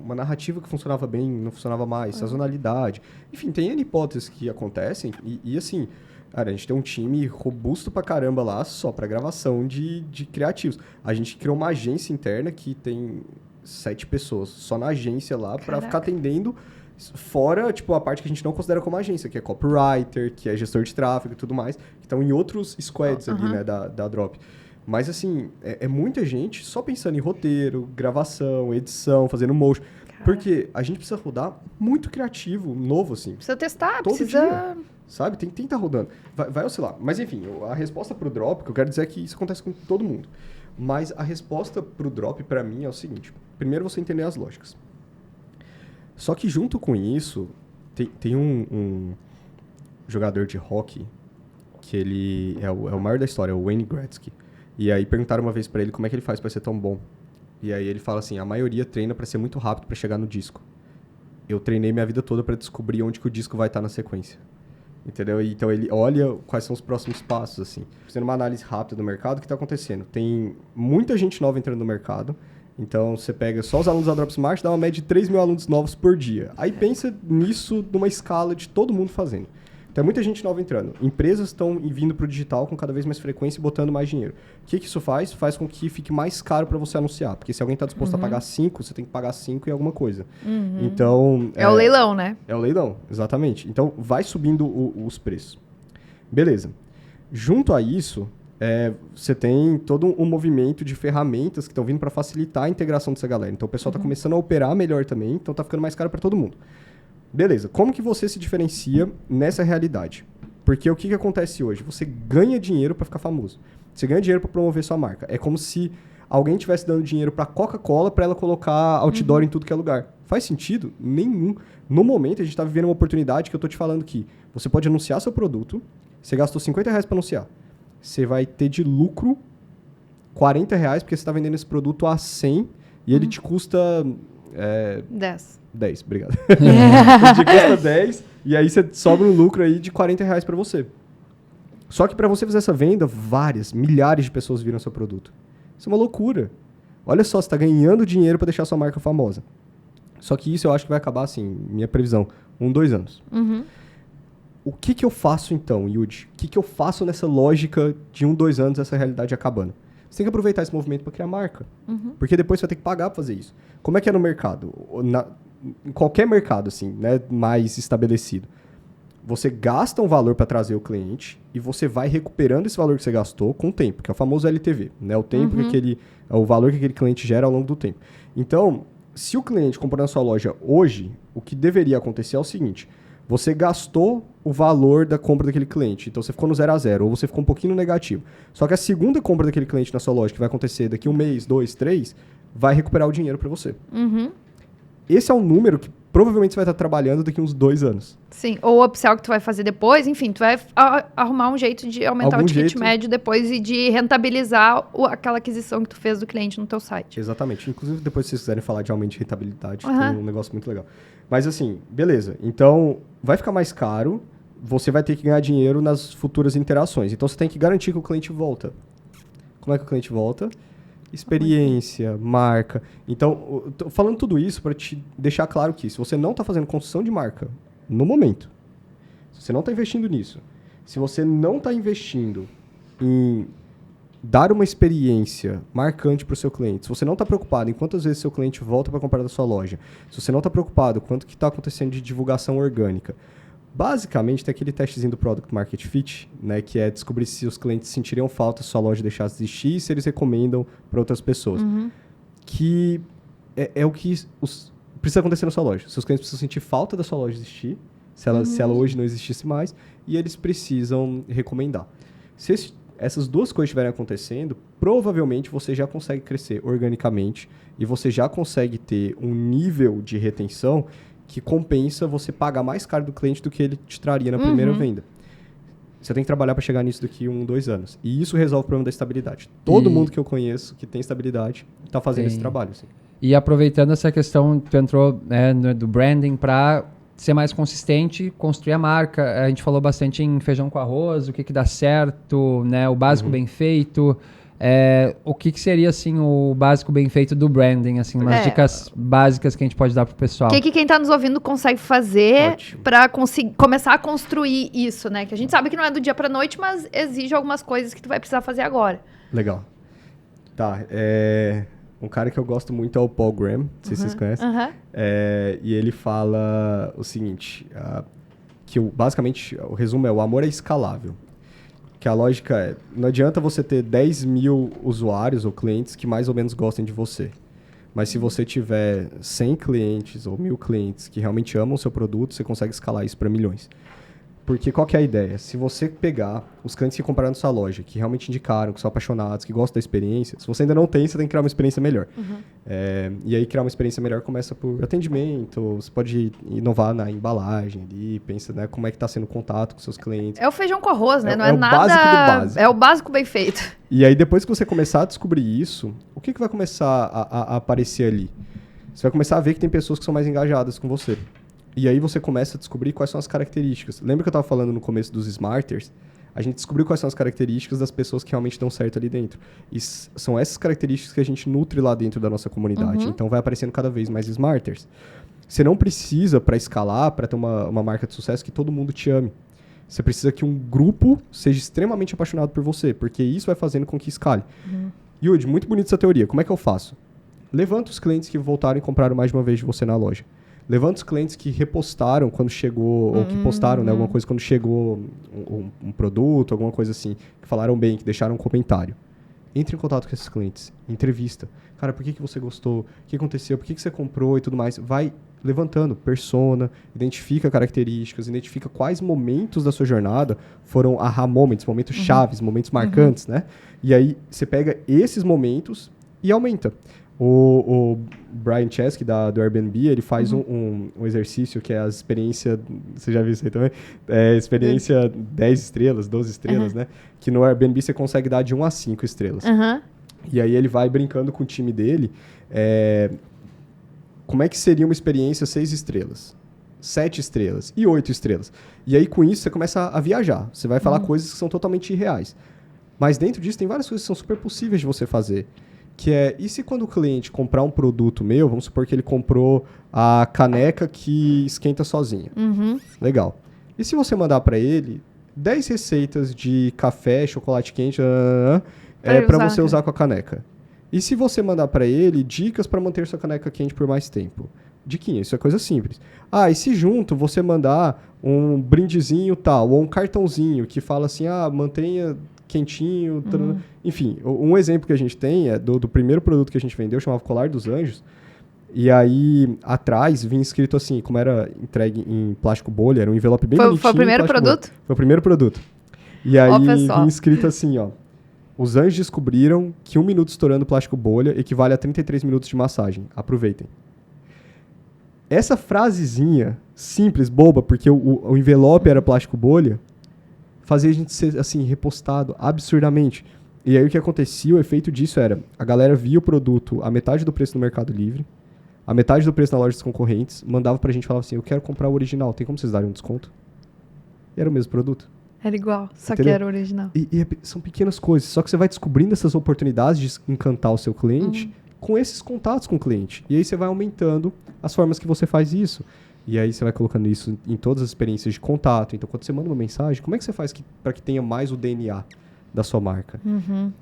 uma narrativa que funcionava bem não funcionava mais, sazonalidade. Enfim, tem N hipóteses que acontecem. E assim, cara, a gente tem um time robusto pra caramba lá só pra gravação de criativos. A gente criou uma agência interna que tem 7 pessoas só na agência lá pra ficar atendendo. Fora, tipo, a parte que a gente não considera como agência, que é copywriter, que é gestor de tráfego e tudo mais, que estão em outros squads ali, né, da Drop. Mas, assim, é muita gente só pensando em roteiro, gravação, edição, fazendo motion. Porque a gente precisa rodar muito criativo, novo, assim. Precisa testar, Todo precisa... dia, sabe? Tem que estar rodando. Vai oscilar. Mas, enfim, a resposta pro drop, que eu quero dizer é que isso acontece com todo mundo. Mas a resposta pro drop, pra mim, é o seguinte. Primeiro, você entender as lógicas. Só que junto com isso, tem um jogador de hockey que ele é o maior da história, o Wayne Gretzky. E aí perguntaram uma vez pra ele como é que ele faz pra ser tão bom. E aí ele fala assim, a maioria treina pra ser muito rápido pra chegar no disco. Eu treinei minha vida toda pra descobrir onde que o disco vai estar na sequência. Entendeu? Então ele olha quais são os próximos passos, assim. Fazendo uma análise rápida do mercado, o que tá acontecendo? Tem muita gente nova entrando no mercado. Então, você pega só os alunos da Dropsmart, dá uma média de 3 mil alunos novos por dia. Aí pensa nisso numa escala de todo mundo fazendo. Então, é muita gente nova entrando. Empresas estão vindo para o digital com cada vez mais frequência e botando mais dinheiro. O que isso faz? Faz com que fique mais caro para você anunciar. Porque se alguém está disposto a pagar 5, você tem que pagar 5 e alguma coisa. Então... É o leilão, né? É o leilão, exatamente. Então, vai subindo os preços. Beleza. Junto a isso... você tem todo um movimento de ferramentas que estão vindo para facilitar a integração dessa galera. Então, o pessoal está começando a operar melhor também, então está ficando mais caro para todo mundo. Beleza, como que você se diferencia nessa realidade? Porque o que acontece hoje? Você ganha dinheiro para ficar famoso. Você ganha dinheiro para promover sua marca. É como se alguém estivesse dando dinheiro para Coca-Cola para ela colocar outdoor em tudo que é lugar. Faz sentido? Nenhum. No momento, a gente está vivendo uma oportunidade que eu estou te falando que você pode anunciar seu produto, você gastou R$50 para anunciar. Você vai ter de lucro R$40 porque você está vendendo esse produto a 100 e ele te custa... 10, obrigado. Ele te custa 10 e aí você sobra um lucro aí de R$40 para você. Só que para você fazer essa venda, milhares de pessoas viram seu produto. Isso é uma loucura. Olha só, você está ganhando dinheiro para deixar sua marca famosa. Só que isso eu acho que vai acabar assim, minha previsão, 2 anos. O que eu faço então, Yudi? O que eu faço nessa lógica de 2 anos essa realidade acabando? Você tem que aproveitar esse movimento para criar marca. Porque depois você vai ter que pagar para fazer isso. Como é que é no mercado? Em qualquer mercado, assim, né, mais estabelecido. Você gasta um valor para trazer o cliente e você vai recuperando esse valor que você gastou com o tempo, que é o famoso LTV, né? O tempo o valor que aquele cliente gera ao longo do tempo. Então, se o cliente comprou na sua loja hoje, o que deveria acontecer é o seguinte: você gastou o valor da compra daquele cliente, então você ficou no 0 a 0, ou você ficou um pouquinho no negativo. Só que a segunda compra daquele cliente na sua loja, que vai acontecer daqui 1 mês, 2, 3, vai recuperar o dinheiro para você. Esse é um número que provavelmente você vai estar trabalhando daqui uns 2 anos. Sim, ou o upsell que tu vai fazer depois, enfim, tu vai arrumar um jeito de aumentar o ticket médio depois e de rentabilizar aquela aquisição que tu fez do cliente no teu site. Exatamente. Inclusive, depois se vocês quiserem falar de aumento de rentabilidade, tem um negócio muito legal. Mas assim, beleza. Então, vai ficar mais caro, você vai ter que ganhar dinheiro nas futuras interações. Então, você tem que garantir que o cliente volta. Como é que o cliente volta? experiência, marca. Então, eu tô falando tudo isso para te deixar claro que se você não está fazendo construção de marca no momento, se você não está investindo nisso, se você não está investindo em dar uma experiência marcante para o seu cliente, se você não está preocupado em quantas vezes seu cliente volta para comprar da sua loja, se você não está preocupado quanto que está acontecendo de divulgação orgânica, basicamente tem aquele testezinho do Product Market Fit, né, que é descobrir se os clientes sentiriam falta se sua loja deixasse de existir e se eles recomendam para outras pessoas. Que é o que precisa acontecer na sua loja. Seus clientes precisam sentir falta da sua loja existir, se ela hoje não existisse mais, e eles precisam recomendar. Se essas duas coisas estiverem acontecendo, provavelmente você já consegue crescer organicamente e você já consegue ter um nível de retenção que compensa você pagar mais caro do cliente do que ele te traria na primeira venda. Você tem que trabalhar para chegar nisso daqui 1-2 anos. E isso resolve o problema da estabilidade. Todo mundo que eu conheço que tem estabilidade está fazendo esse trabalho. Assim. E aproveitando essa questão, tu entrou do branding para ser mais consistente, construir a marca. A gente falou bastante em feijão com arroz, o que dá certo, né, o básico bem feito. O que seria assim o básico bem feito do branding, assim, umas dicas básicas que a gente pode dar pro pessoal? O que quem tá nos ouvindo consegue fazer para começar a construir isso, né? Que a gente sabe que não é do dia pra noite, mas exige algumas coisas que tu vai precisar fazer agora. Legal. Tá, um cara que eu gosto muito é o Paul Graham, não sei se vocês conhecem. E ele fala o seguinte, que basicamente o resumo é: o amor é escalável. Que a lógica é, não adianta você ter 10 mil usuários ou clientes que mais ou menos gostem de você. Mas se você tiver 100 clientes ou 1.000 clientes que realmente amam o seu produto, você consegue escalar isso para milhões. Porque qual que é a ideia? Se você pegar os clientes que compraram na sua loja, que realmente indicaram, que são apaixonados, que gostam da experiência, se você ainda não tem, você tem que criar uma experiência melhor. E aí criar uma experiência melhor começa por atendimento, você pode inovar na embalagem ali, pensa, né, como é que está sendo o contato com seus clientes. É o feijão com arroz, né? Não é o nada... básico do básico. É o básico bem feito. E aí depois que você começar a descobrir isso, o que vai começar a aparecer ali? Você vai começar a ver que tem pessoas que são mais engajadas com você. E aí você começa a descobrir quais são as características. Lembra que eu estava falando no começo dos Smarters? A gente descobriu quais são as características das pessoas que realmente dão certo ali dentro. E são essas características que a gente nutre lá dentro da nossa comunidade. Então vai aparecendo cada vez mais Smarters. Você não precisa, para escalar, para ter uma marca de sucesso, que todo mundo te ame. Você precisa que um grupo seja extremamente apaixonado por você, porque isso vai fazendo com que escale. Yudi, muito bonita essa teoria. Como é que eu faço? Levanta os clientes que voltaram e compraram mais de uma vez de você na loja. Levanta os clientes que repostaram quando chegou, ou que postaram, né, alguma coisa quando chegou um produto, alguma coisa assim, que falaram bem, que deixaram um comentário. Entre em contato com esses clientes, entrevista. Cara, por que você gostou? O que aconteceu? Por que você comprou e tudo mais? Vai levantando persona, identifica características, identifica quais momentos da sua jornada foram aha moments, momentos chaves, momentos marcantes, né? E aí você pega esses momentos e aumenta. O Brian Chesky, do Airbnb, ele faz um exercício que é a experiência... Você já viu isso aí também? Experiência 10 estrelas, 12 estrelas, né? Que no Airbnb você consegue dar de 1 a 5 estrelas. E aí ele vai brincando com o time dele. Como é que seria uma experiência 6 estrelas? 7 estrelas e 8 estrelas. E aí com isso você começa a viajar. Você vai falar coisas que são totalmente irreais. Mas dentro disso tem várias coisas que são super possíveis de você fazer. Que e se quando o cliente comprar um produto meu, vamos supor que ele comprou a caneca que esquenta sozinha. Legal. E se você mandar para ele 10 receitas de café, chocolate quente, para você usar com a caneca? E se você mandar para ele dicas para manter sua caneca quente por mais tempo? Diquinha, isso é coisa simples. E se junto você mandar um brindezinho tal, ou um cartãozinho que fala assim, mantenha quentinho, enfim, um exemplo que a gente tem é do primeiro produto que a gente vendeu, chamava Colar dos Anjos, e aí atrás vinha escrito assim, como era entregue em plástico bolha, era um envelope bem bonitinho. Foi o primeiro produto? Foi o primeiro produto. E aí vinha escrito assim, os anjos descobriram que 1 minuto estourando plástico bolha equivale a 33 minutos de massagem. Aproveitem. Essa frasezinha, simples, boba, porque o envelope era plástico bolha, fazia a gente ser, assim, repostado absurdamente. E aí o que acontecia, o efeito disso era, a galera via o produto a metade do preço no Mercado Livre, a metade do preço na loja dos concorrentes, mandava pra gente e falava assim, eu quero comprar o original, tem como vocês darem um desconto? E era o mesmo produto. Era igual, só Entendeu? que era o original. São pequenas coisas. Só que você vai descobrindo essas oportunidades de encantar o seu cliente com esses contatos com o cliente. E aí você vai aumentando as formas que você faz isso. E aí você vai colocando isso em todas as experiências de contato. Então, quando você manda uma mensagem, como é que você faz para que tenha mais o DNA da sua marca?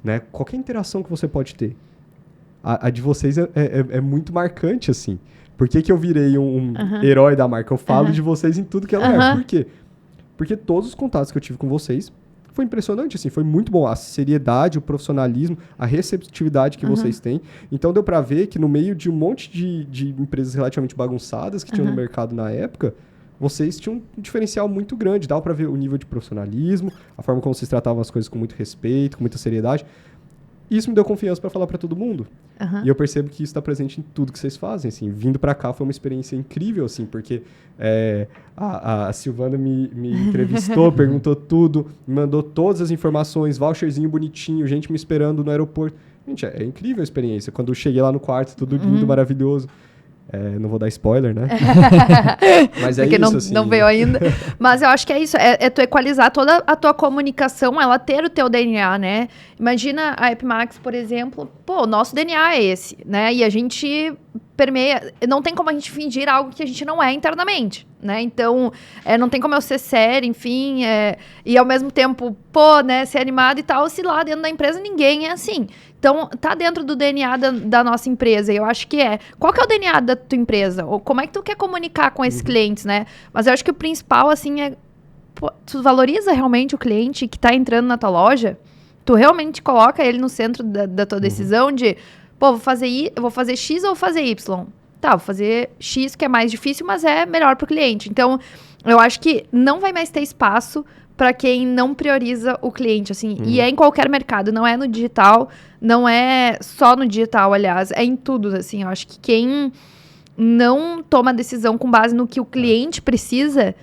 Né? Qualquer interação que você pode ter. A de vocês é muito marcante, assim. Por que eu virei um herói da marca? Eu falo de vocês em tudo que é lugar. Por quê? Porque todos os contatos que eu tive com vocês foi impressionante, assim, foi muito bom. A seriedade, o profissionalismo, a receptividade que vocês têm. Então, deu pra ver que no meio de um monte de empresas relativamente bagunçadas que tinham no mercado na época, vocês tinham um diferencial muito grande. Dava pra ver o nível de profissionalismo, a forma como vocês tratavam as coisas com muito respeito, com muita seriedade. Isso me deu confiança pra falar pra todo mundo. E eu percebo que isso está presente em tudo que vocês fazem, assim. Vindo pra cá foi uma experiência incrível, assim, porque a Silvana me entrevistou, perguntou tudo, me mandou todas as informações, voucherzinho bonitinho, gente me esperando no aeroporto. Gente, é incrível a experiência. Quando eu cheguei lá no quarto, tudo lindo, maravilhoso. Não vou dar spoiler, né? Mas é porque isso, assim. não veio ainda. Mas eu acho que é isso. É tu equalizar toda a tua comunicação, ela ter o teu DNA, né? Imagina a Epimax, por exemplo. Pô, o nosso DNA é esse, né? E a gente permeia... Não tem como a gente fingir algo que a gente não é internamente, né? Então, não tem como eu ser séria, enfim. E ao mesmo tempo, pô, né? Ser animado e tal. Se lá dentro da empresa ninguém é assim. Então, tá dentro do DNA da nossa empresa. E eu acho que qual que é o DNA da tua empresa? Ou como é que tu quer comunicar com esses clientes, né? Mas eu acho que o principal, assim, pô, tu valoriza realmente o cliente que tá entrando na tua loja? Tu realmente coloca ele no centro da tua decisão de, pô, vou fazer X ou vou fazer Y? Tá, vou fazer X, que é mais difícil, mas é melhor pro cliente. Então, eu acho que não vai mais ter espaço para quem não prioriza o cliente, assim. E é em qualquer mercado, não é no digital, não é só no digital, aliás, é em tudo, assim. Eu acho que quem não toma decisão com base no que o cliente precisa,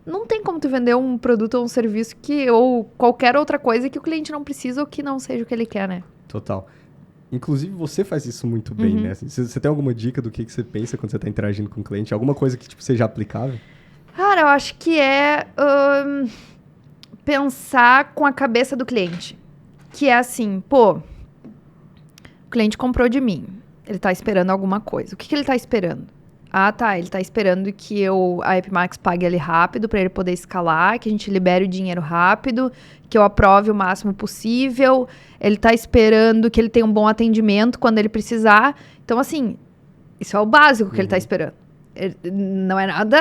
não tem como tu vender um produto ou um serviço ou qualquer outra coisa que o cliente não precisa ou que não seja o que ele quer, né? Total. Inclusive, você faz isso muito bem, né? Você tem alguma dica do que você pensa quando você está interagindo com o cliente? Alguma coisa que seja aplicável? Cara, eu acho que pensar com a cabeça do cliente. Que é assim, pô, o cliente comprou de mim. Ele tá esperando alguma coisa. O que ele tá esperando? Ah, tá, ele tá esperando que a Epimax pague ele rápido para ele poder escalar, que a gente libere o dinheiro rápido, que eu aprove o máximo possível. Ele tá esperando que ele tenha um bom atendimento quando ele precisar. Então, assim, isso é o básico que ele tá esperando. Não é nada...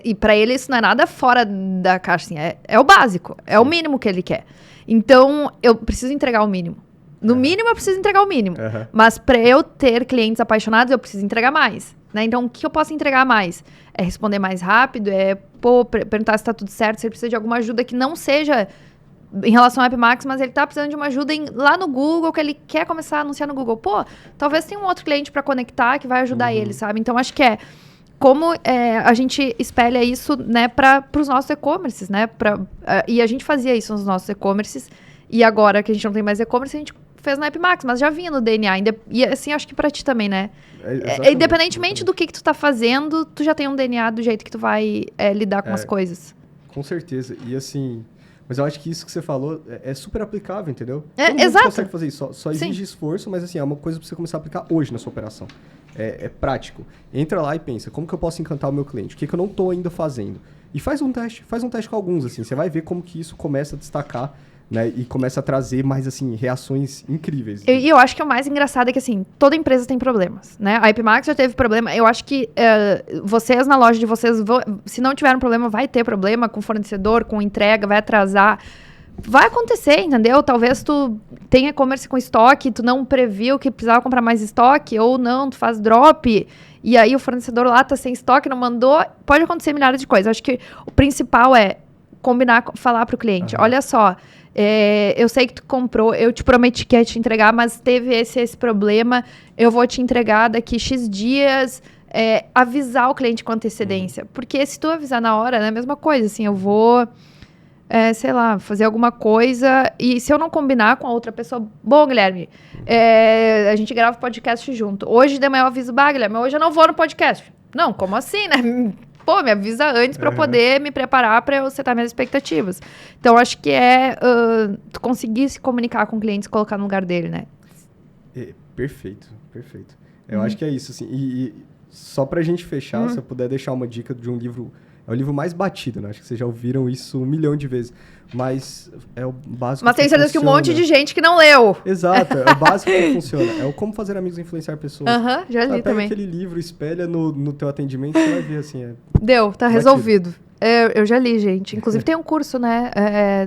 e para ele isso não é nada fora da caixa, assim, é o básico, é o mínimo que ele quer. Então, eu preciso entregar o mínimo. No mínimo, eu preciso entregar o mínimo. Mas para eu ter clientes apaixonados, eu preciso entregar mais. Né? Então, o que eu posso entregar mais? É responder mais rápido, perguntar se tá tudo certo, se ele precisa de alguma ajuda que não seja em relação ao Epimax, mas ele tá precisando de uma ajuda lá no Google, que ele quer começar a anunciar no Google. Pô, talvez tenha um outro cliente para conectar que vai ajudar ele, sabe? Então, acho que como a gente espelha isso, né, para os nossos e-commerces, né? E a gente fazia isso nos nossos e-commerces, e agora que a gente não tem mais e-commerce, a gente fez na Epimax, mas já vinha no DNA. E assim, acho que pra ti também, né? Independentemente do que tu tá fazendo, tu já tem um DNA do jeito que tu vai lidar com as coisas. Com certeza. E assim... Mas eu acho que isso que você falou é super aplicável, entendeu? Todo mundo exato. consegue fazer isso. Só exige esforço, mas assim, é uma coisa pra você começar a aplicar hoje na sua operação. É prático. Entra lá e pensa, como que eu posso encantar o meu cliente? O que eu não tô ainda fazendo? E faz um teste com alguns, assim. Você vai ver como que isso começa a destacar, né? E começa a trazer mais, assim, reações incríveis. E eu acho que o mais engraçado é que, assim, toda empresa tem problemas, né? A Epimax já teve problema. Eu acho que vocês, na loja de vocês, se não tiver um problema, vai ter problema com fornecedor, com entrega, vai atrasar. Vai acontecer, entendeu? Talvez tu tenha e-commerce com estoque, tu não previu que precisava comprar mais estoque, ou não, tu faz drop, e aí o fornecedor lá tá sem estoque, não mandou. Pode acontecer milhares de coisas. Eu acho que o principal é combinar, falar pro cliente, olha só, eu sei que tu comprou, eu te prometi que ia te entregar, mas teve esse problema, eu vou te entregar daqui X dias, avisar o cliente com antecedência. Porque se tu avisar na hora, é a mesma coisa, assim, eu vou... sei lá, fazer alguma coisa, e se eu não combinar com a outra pessoa, bom, Guilherme, a gente grava o podcast junto. Hoje de manhã eu aviso, Guilherme, hoje eu não vou no podcast. Não, como assim, né? pô, me avisa antes pra eu poder me preparar pra eu setar minhas expectativas. Então, acho que tu conseguir se comunicar com o cliente e colocar no lugar dele, né? Perfeito. Eu acho que é isso, assim. E só pra gente fechar, se eu puder deixar uma dica de um livro... É o livro mais batido, né? Acho que vocês já ouviram isso 1 milhão de vezes. Mas é o básico. Mas tenho certeza que um monte de gente que não leu. Exato, é o básico que funciona. É o Como Fazer Amigos Influenciar Pessoas. Já li Pega também. aquele livro, espelha no teu atendimento, você vai ver, assim. Deu, tá batido. Resolvido. Eu já li, gente. Inclusive tem um curso, né,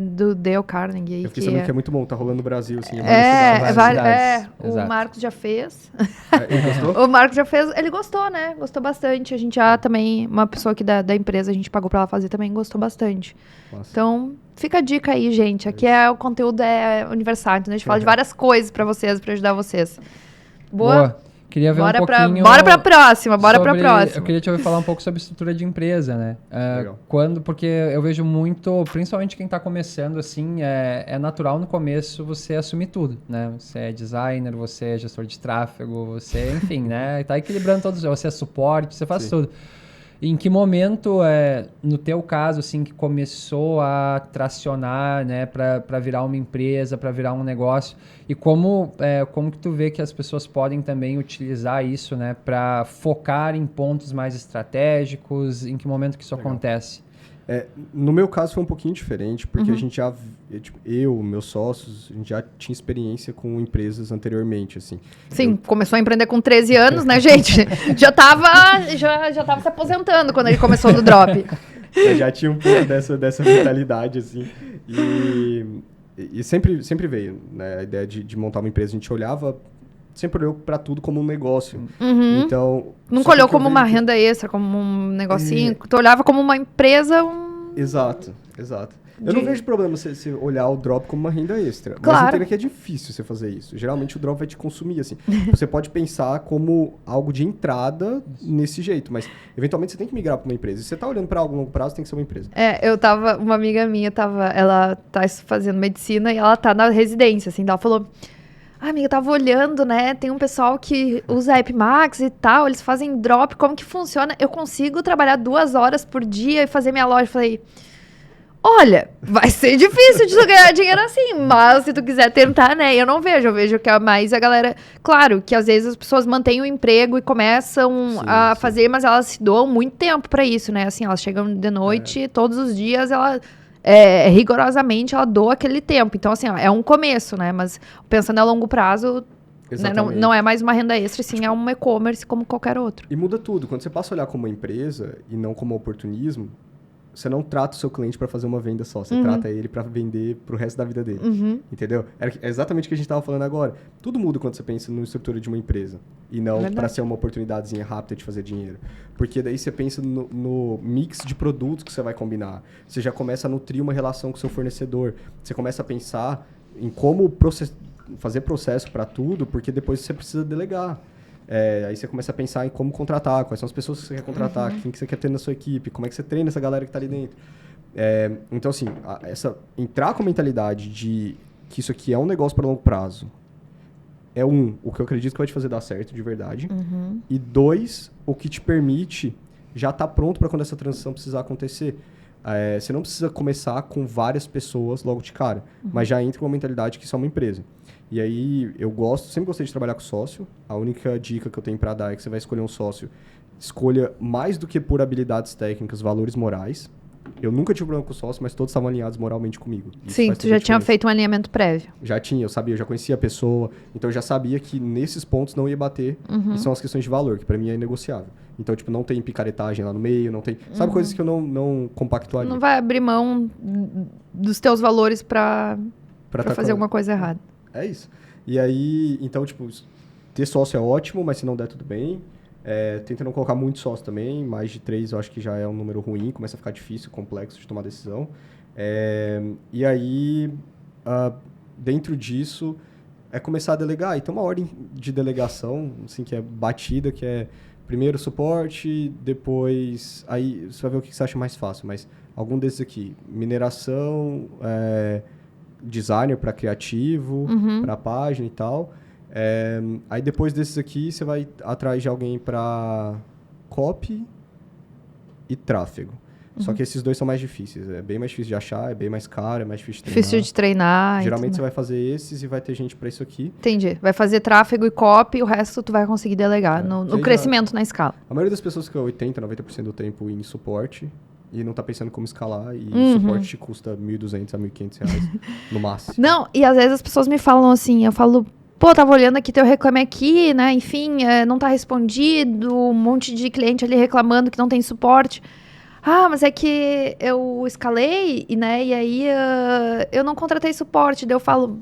do Dale Carnegie. Aí, Eu fiquei sabendo que é muito bom, tá rolando no Brasil, assim. Exato. O Marcos já fez. Ele gostou? O Marcos já fez, ele gostou, né? Gostou bastante. A gente já também, uma pessoa aqui da empresa, a gente pagou pra ela fazer também, gostou bastante. Nossa. Então, fica a dica aí, gente. Aqui o conteúdo é universal, então a gente fala de várias coisas pra vocês, pra ajudar vocês. Boa? Queria ver Bora um pouquinho... Bora pra próxima, pra próxima. Eu queria te ouvir falar um pouco sobre estrutura de empresa, né? Porque eu vejo muito, principalmente quem está começando, assim, é natural no começo você assumir tudo, né? Você é designer, você é gestor de tráfego, você, enfim, né? Tá equilibrando todos, você é suporte, você faz tudo. Em que momento, no teu caso, assim, que começou a tracionar, né, para virar uma empresa, para virar um negócio? E como que tu vê que as pessoas podem também utilizar isso, né, para focar em pontos mais estratégicos? Em que momento que isso acontece? No meu caso foi um pouquinho diferente, porque a gente já, meus sócios, a gente já tinha experiência com empresas anteriormente, assim. Sim, começou a empreender com 13 anos, né, gente? já tava se aposentando quando ele começou no Drop. Eu já tinha um pouco dessa mentalidade, assim. E sempre veio, né, a ideia de montar uma empresa. A gente sempre olhou para tudo como um negócio. Então, nunca olhou como uma renda extra, como um negocinho. Tu olhava como uma empresa. Exato. Eu não vejo problema você olhar o Drop como uma renda extra. Claro. Mas entenda que é difícil você fazer isso. Geralmente o Drop vai te consumir, assim. Você pode pensar como algo de entrada nesse jeito, mas eventualmente você tem que migrar para uma empresa. E você tá olhando para algo a longo prazo, tem que ser uma empresa. Uma amiga minha ela tá fazendo medicina e ela tá na residência, assim. Ela falou... amiga, eu tava olhando, né? Tem um pessoal que usa App Max e tal, eles fazem drop, como que funciona? Eu consigo trabalhar 2 horas por dia e fazer minha loja. Eu falei, olha, vai ser difícil de tu ganhar dinheiro assim, mas se tu quiser tentar, né? Eu vejo que é mais a galera... Claro, que às vezes as pessoas mantêm o emprego e começam a fazer, mas elas se doam muito tempo pra isso, né? Assim, elas chegam de noite, todos os dias, rigorosamente ela doa aquele tempo. Então, assim, é um começo, né? Mas pensando a longo prazo, né, não é mais uma renda extra, sim, é um e-commerce como qualquer outro. E muda tudo. Quando você passa a olhar como uma empresa e não como oportunismo, você não trata o seu cliente para fazer uma venda só. Você trata ele para vender pro resto da vida dele. Entendeu? É exatamente o que a gente estava falando agora. Tudo muda quando você pensa na estrutura de uma empresa. E não para ser uma oportunidadezinha rápida de fazer dinheiro. Porque daí você pensa no mix de produtos que você vai combinar. Você já começa a nutrir uma relação com o seu fornecedor. Você começa a pensar em como fazer processo para tudo, porque depois você precisa delegar. Aí você começa a pensar em como contratar, quais são as pessoas que você quer contratar, quem que você quer ter na sua equipe, como é que você treina essa galera que está ali dentro. Então, assim, entrar com a mentalidade de que isso aqui é um negócio para longo prazo, o que eu acredito que vai te fazer dar certo de verdade. E 2, o que te permite já estar pronto para quando essa transição precisar acontecer. Você não precisa começar com várias pessoas logo de cara, mas já entra com a mentalidade que isso é uma empresa. E aí, sempre gostei de trabalhar com sócio. A única dica que eu tenho para dar é que você vai escolher um sócio. Escolha mais do que por habilidades técnicas, valores morais. Eu nunca tive problema com o sócio, mas todos estavam alinhados moralmente comigo. Sim, tu já tinha feito um alinhamento prévio. Já tinha, eu já conhecia a pessoa. Então, eu já sabia que nesses pontos não ia bater. E são as questões de valor, que para mim é inegociável. Então, não tem picaretagem lá no meio, não tem... Sabe, coisas que eu não compactuaria. Não vai abrir mão dos teus valores para fazer alguma coisa errada. É isso. E aí, então, ter sócio é ótimo, mas se não der, tudo bem. Tenta não colocar muito sócio também. Mais de 3 eu acho que já é um número ruim. Começa a ficar difícil, complexo de tomar decisão. E aí, dentro disso, começar a delegar. E tem uma ordem de delegação, assim, que é batida, que é primeiro suporte, depois... Aí você vai ver o que você acha mais fácil, mas algum desses aqui. Mineração... designer para criativo, para página e tal. Aí depois desses aqui, você vai atrás de alguém para copy e tráfego. Só que esses dois são mais difíceis. É bem mais difícil de achar, é bem mais caro, é mais difícil de treinar. Difícil de treinar. Geralmente você vai fazer esses e vai ter gente para isso aqui. Entendi. Vai fazer tráfego e copy, e o resto tu vai conseguir delegar no aí crescimento na escala. A maioria das pessoas fica 80%, 90% do tempo em suporte e não tá pensando como escalar. E suporte te custa R$1.200 a R$1.500 no máximo. Não, e às vezes as pessoas me falam assim, eu falo, pô, tava olhando aqui teu reclame aqui, né? Enfim, não tá respondido, um monte de cliente ali reclamando que não tem suporte. Ah, mas é que eu escalei, né? E aí eu não contratei suporte. Daí eu falo,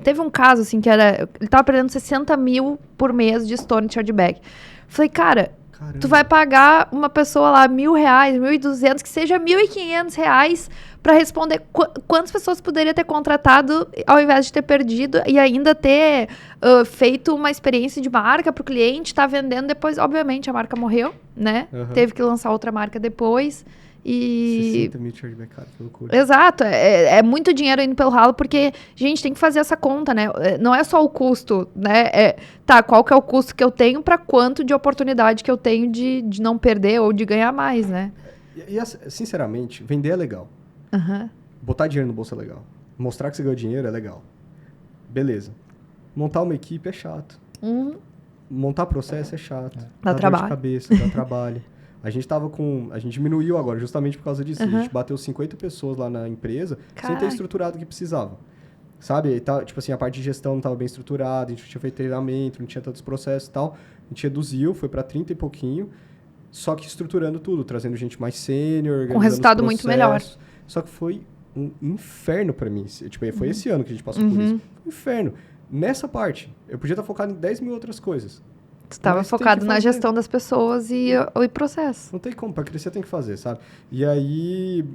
teve um caso assim que era, ele tava perdendo 60 mil por mês de Stone Chargeback. Falei, cara, Caramba. tu vai pagar uma pessoa lá R$1.000, 1.200, que seja R$1.500 para responder quantas pessoas poderia ter contratado ao invés de ter perdido e ainda ter feito uma experiência de marca para o cliente, tá vendendo depois. Obviamente a marca morreu, né? Teve que lançar outra marca depois. E 60 mil chargeback, cara, que loucura. Exato, é muito dinheiro indo pelo ralo, porque, gente, tem que fazer essa conta, né? Não é só o custo, né? Qual que é o custo que eu tenho para quanto de oportunidade que eu tenho de não perder ou de ganhar mais, né? E sinceramente, vender é legal. Botar dinheiro no bolso é legal. Mostrar que você ganhou dinheiro é legal. Beleza. Montar uma equipe é chato. Montar processo é chato. Dá trabalho. Dor de cabeça, dá trabalho. A gente diminuiu agora, justamente por causa disso. A gente bateu 50 pessoas lá na empresa sem ter estruturado o que precisava. Sabe? E tá, tipo assim, a parte de gestão não estava bem estruturada, a gente não tinha feito treinamento, não tinha tantos processos e tal. A gente reduziu, foi para 30 e pouquinho, só que estruturando tudo, trazendo gente mais sênior, com resultado muito melhor. Só que foi um inferno para mim. Tipo, foi esse ano que a gente passou por isso. Foi um inferno. Nessa parte, eu podia estar focado em 10 mil outras coisas. Tu estava focado na gestão das pessoas e processo. Não tem como, para crescer tem que fazer, sabe? E aí,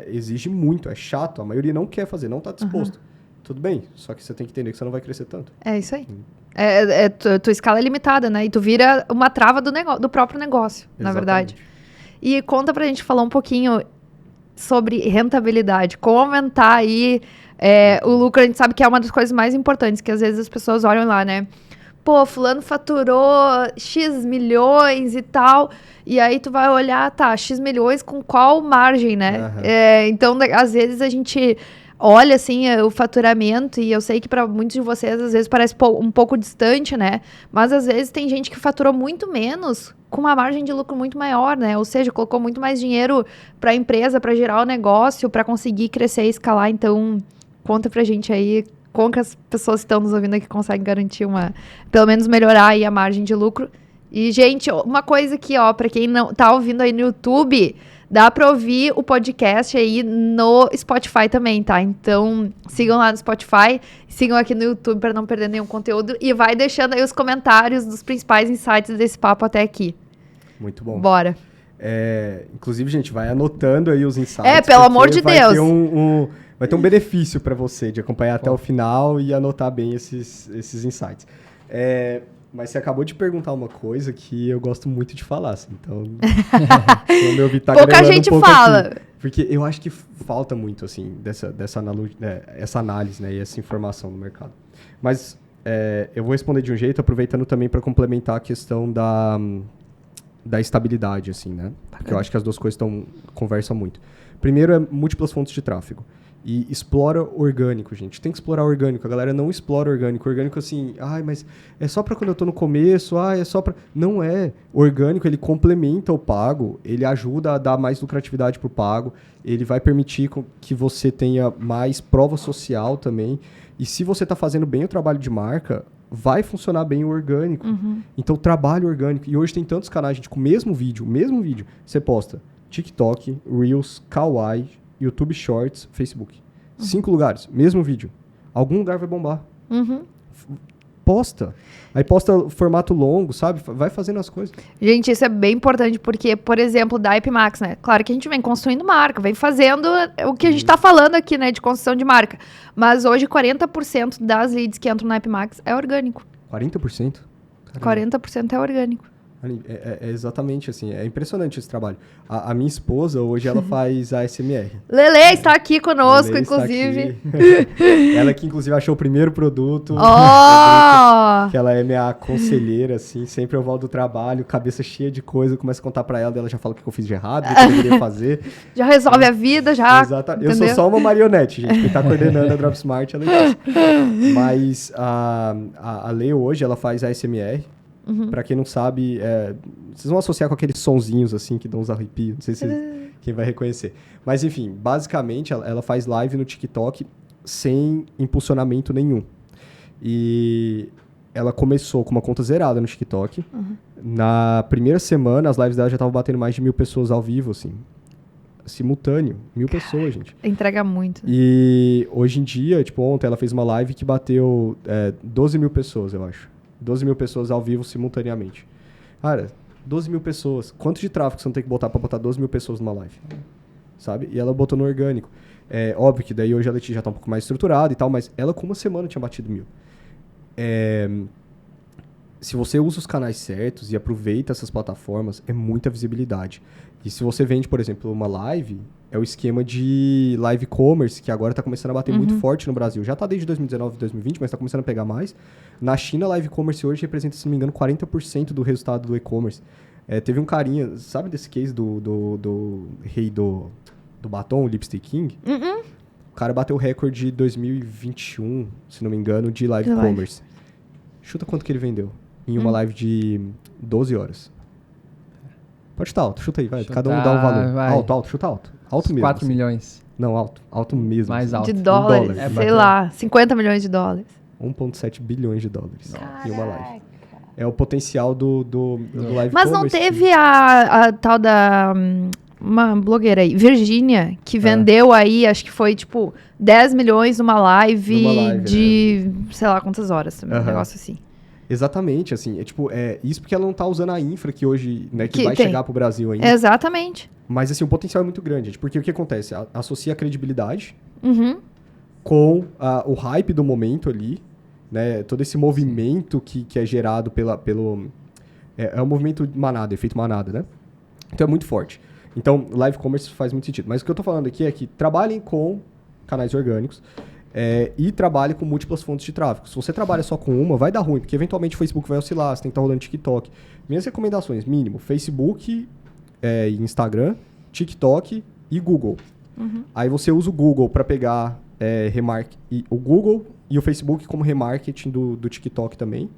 exige muito, é chato, a maioria não quer fazer, não está disposto. Tudo bem, só que você tem que entender que você não vai crescer tanto. É isso aí. Tua escala é limitada, né? E tu vira uma trava do próprio negócio, na verdade. E conta pra gente falar um pouquinho sobre rentabilidade, como aumentar aí o lucro. A gente sabe que é uma das coisas mais importantes, que às vezes as pessoas olham lá, né? Pô, fulano faturou X milhões e tal, e aí tu vai olhar, tá, X milhões com qual margem, né? Então, às vezes a gente olha, assim, o faturamento, e eu sei que para muitos de vocês, às vezes parece um pouco distante, né? Mas, às vezes, tem gente que faturou muito menos com uma margem de lucro muito maior, né? Ou seja, colocou muito mais dinheiro para a empresa, para gerar o negócio, para conseguir crescer e escalar. Então, conta pra gente aí como que as pessoas que estão nos ouvindo aqui conseguem garantir pelo menos melhorar aí a margem de lucro. E, gente, uma coisa aqui, ó, para quem não tá ouvindo aí no YouTube, dá para ouvir o podcast aí no Spotify também, tá? Então, sigam lá no Spotify, sigam aqui no YouTube para não perder nenhum conteúdo e vai deixando aí os comentários dos principais insights desse papo até aqui. Muito bom. Bora. Inclusive, gente, vai anotando aí os insights. Pelo amor de Deus. Vai ter um benefício para você de acompanhar até o final e anotar bem esses insights. Mas você acabou de perguntar uma coisa que eu gosto muito de falar, assim, então... Quando eu vi, tá pouca gente fala. Aqui, porque eu acho que falta muito, assim, essa análise, né, e essa informação no mercado. Mas eu vou responder de um jeito, aproveitando também para complementar a questão da estabilidade, assim, né? Porque eu acho que as duas coisas conversam muito. Primeiro é múltiplas fontes de tráfego. E explora orgânico, gente. Tem que explorar orgânico. A galera não explora orgânico. Orgânico, assim, mas é só para quando eu tô no começo, é só para... Não é. Orgânico, ele complementa o pago, ele ajuda a dar mais lucratividade pro pago, ele vai permitir que você tenha mais prova social também. E se você tá fazendo bem o trabalho de marca, vai funcionar bem o orgânico. Então, trabalho orgânico. E hoje tem tantos canais, gente, com o mesmo vídeo. Você posta TikTok, Reels, Kawaii, YouTube Shorts, Facebook. 5 lugares, mesmo vídeo. Algum lugar vai bombar. Posta. Aí posta formato longo, sabe? Vai fazendo as coisas. Gente, isso é bem importante porque, por exemplo, da IP Max, né? Claro que a gente vem construindo marca, vem fazendo o que a gente tá falando aqui, né? De construção de marca. Mas hoje 40% das leads que entram na IP Max é orgânico. 40%? Caramba. 40% é orgânico. É exatamente assim, é impressionante esse trabalho. A minha esposa, hoje, ela faz ASMR. Lele está aqui conosco, Lele está inclusive. aqui. Ela que, inclusive, achou o primeiro produto. Oh! Que ela é minha conselheira, assim, sempre eu volto do trabalho, cabeça cheia de coisa, começo a contar pra ela, ela já fala o que eu fiz de errado, o que eu deveria fazer. Já resolve a vida, já. Exato. Eu sou só uma marionete, gente. Quem tá coordenando a Dropsmart, ela é isso. Mas a Lê hoje, ela faz ASMR. Pra quem não sabe, vocês vão associar com aqueles sonzinhos, assim, que dão uns arrepios. Não sei se quem vai reconhecer. Mas, enfim, basicamente, ela faz live no TikTok sem impulsionamento nenhum. E ela começou com uma conta zerada no TikTok. Na primeira semana, as lives dela já estavam batendo mais de 1.000 pessoas ao vivo, assim. Simultâneo. 1.000 pessoas, gente. Entrega muito. E hoje em dia, tipo, ontem ela fez uma live que bateu 12.000 pessoas, eu acho. 12.000 pessoas ao vivo simultaneamente. Cara, 12.000 pessoas. Quanto de tráfego você não tem que botar pra botar 12.000 pessoas numa live? Sabe? E ela botou no orgânico. É óbvio que daí hoje a Letícia já tá um pouco mais estruturada e tal, mas ela com uma semana tinha batido 1.000. Se você usa os canais certos e aproveita essas plataformas, é muita visibilidade. E se você vende, por exemplo, uma live, é o esquema de live commerce, que agora está começando a bater muito forte no Brasil. Já está desde 2019, 2020, mas está começando a pegar mais. Na China, live commerce hoje representa, se não me engano, 40% do resultado do e-commerce. Teve um carinha, sabe desse case do rei do batom, o Lipstick King? O cara bateu o recorde de 2021, se não me engano, de live commerce. Chuta quanto que ele vendeu em uma live de 12 horas. Pode chutar alto, chuta aí, vai. Cada um dá um valor. Vai. Alto, chuta alto. Alto mesmo. 4 assim. milhões. Não, alto mesmo. Mais alto. De dólares, dólar. sei lá, 50 milhões de dólares. 1,7 bilhões de dólares em uma live. É o potencial do live Mas não commerce. teve a tal da... uma blogueira aí, Virgínia, que vendeu aí, acho que foi, tipo, 10 milhões numa live de, sei lá, quantas horas também, um negócio assim. Exatamente, assim, isso porque ela não tá usando a infra que hoje, né, que vai tem. chegar pro Brasil ainda. Exatamente. Mas, assim, o potencial é muito grande, gente, porque o que acontece? Associa a credibilidade com o hype do momento ali, né, todo esse movimento que é gerado pelo... É um movimento de manada, efeito manada, né? Então é muito forte. Então, live commerce faz muito sentido. Mas o que eu tô falando aqui é que trabalhem com canais orgânicos e trabalhem com múltiplas fontes de tráfego. Se você trabalha só com uma, vai dar ruim, porque eventualmente o Facebook vai oscilar, você tem que estar rolando TikTok. Minhas recomendações, mínimo, Facebook, Instagram, TikTok e Google. Aí você usa o Google para pegar o Google e o Facebook como remarketing do TikTok também.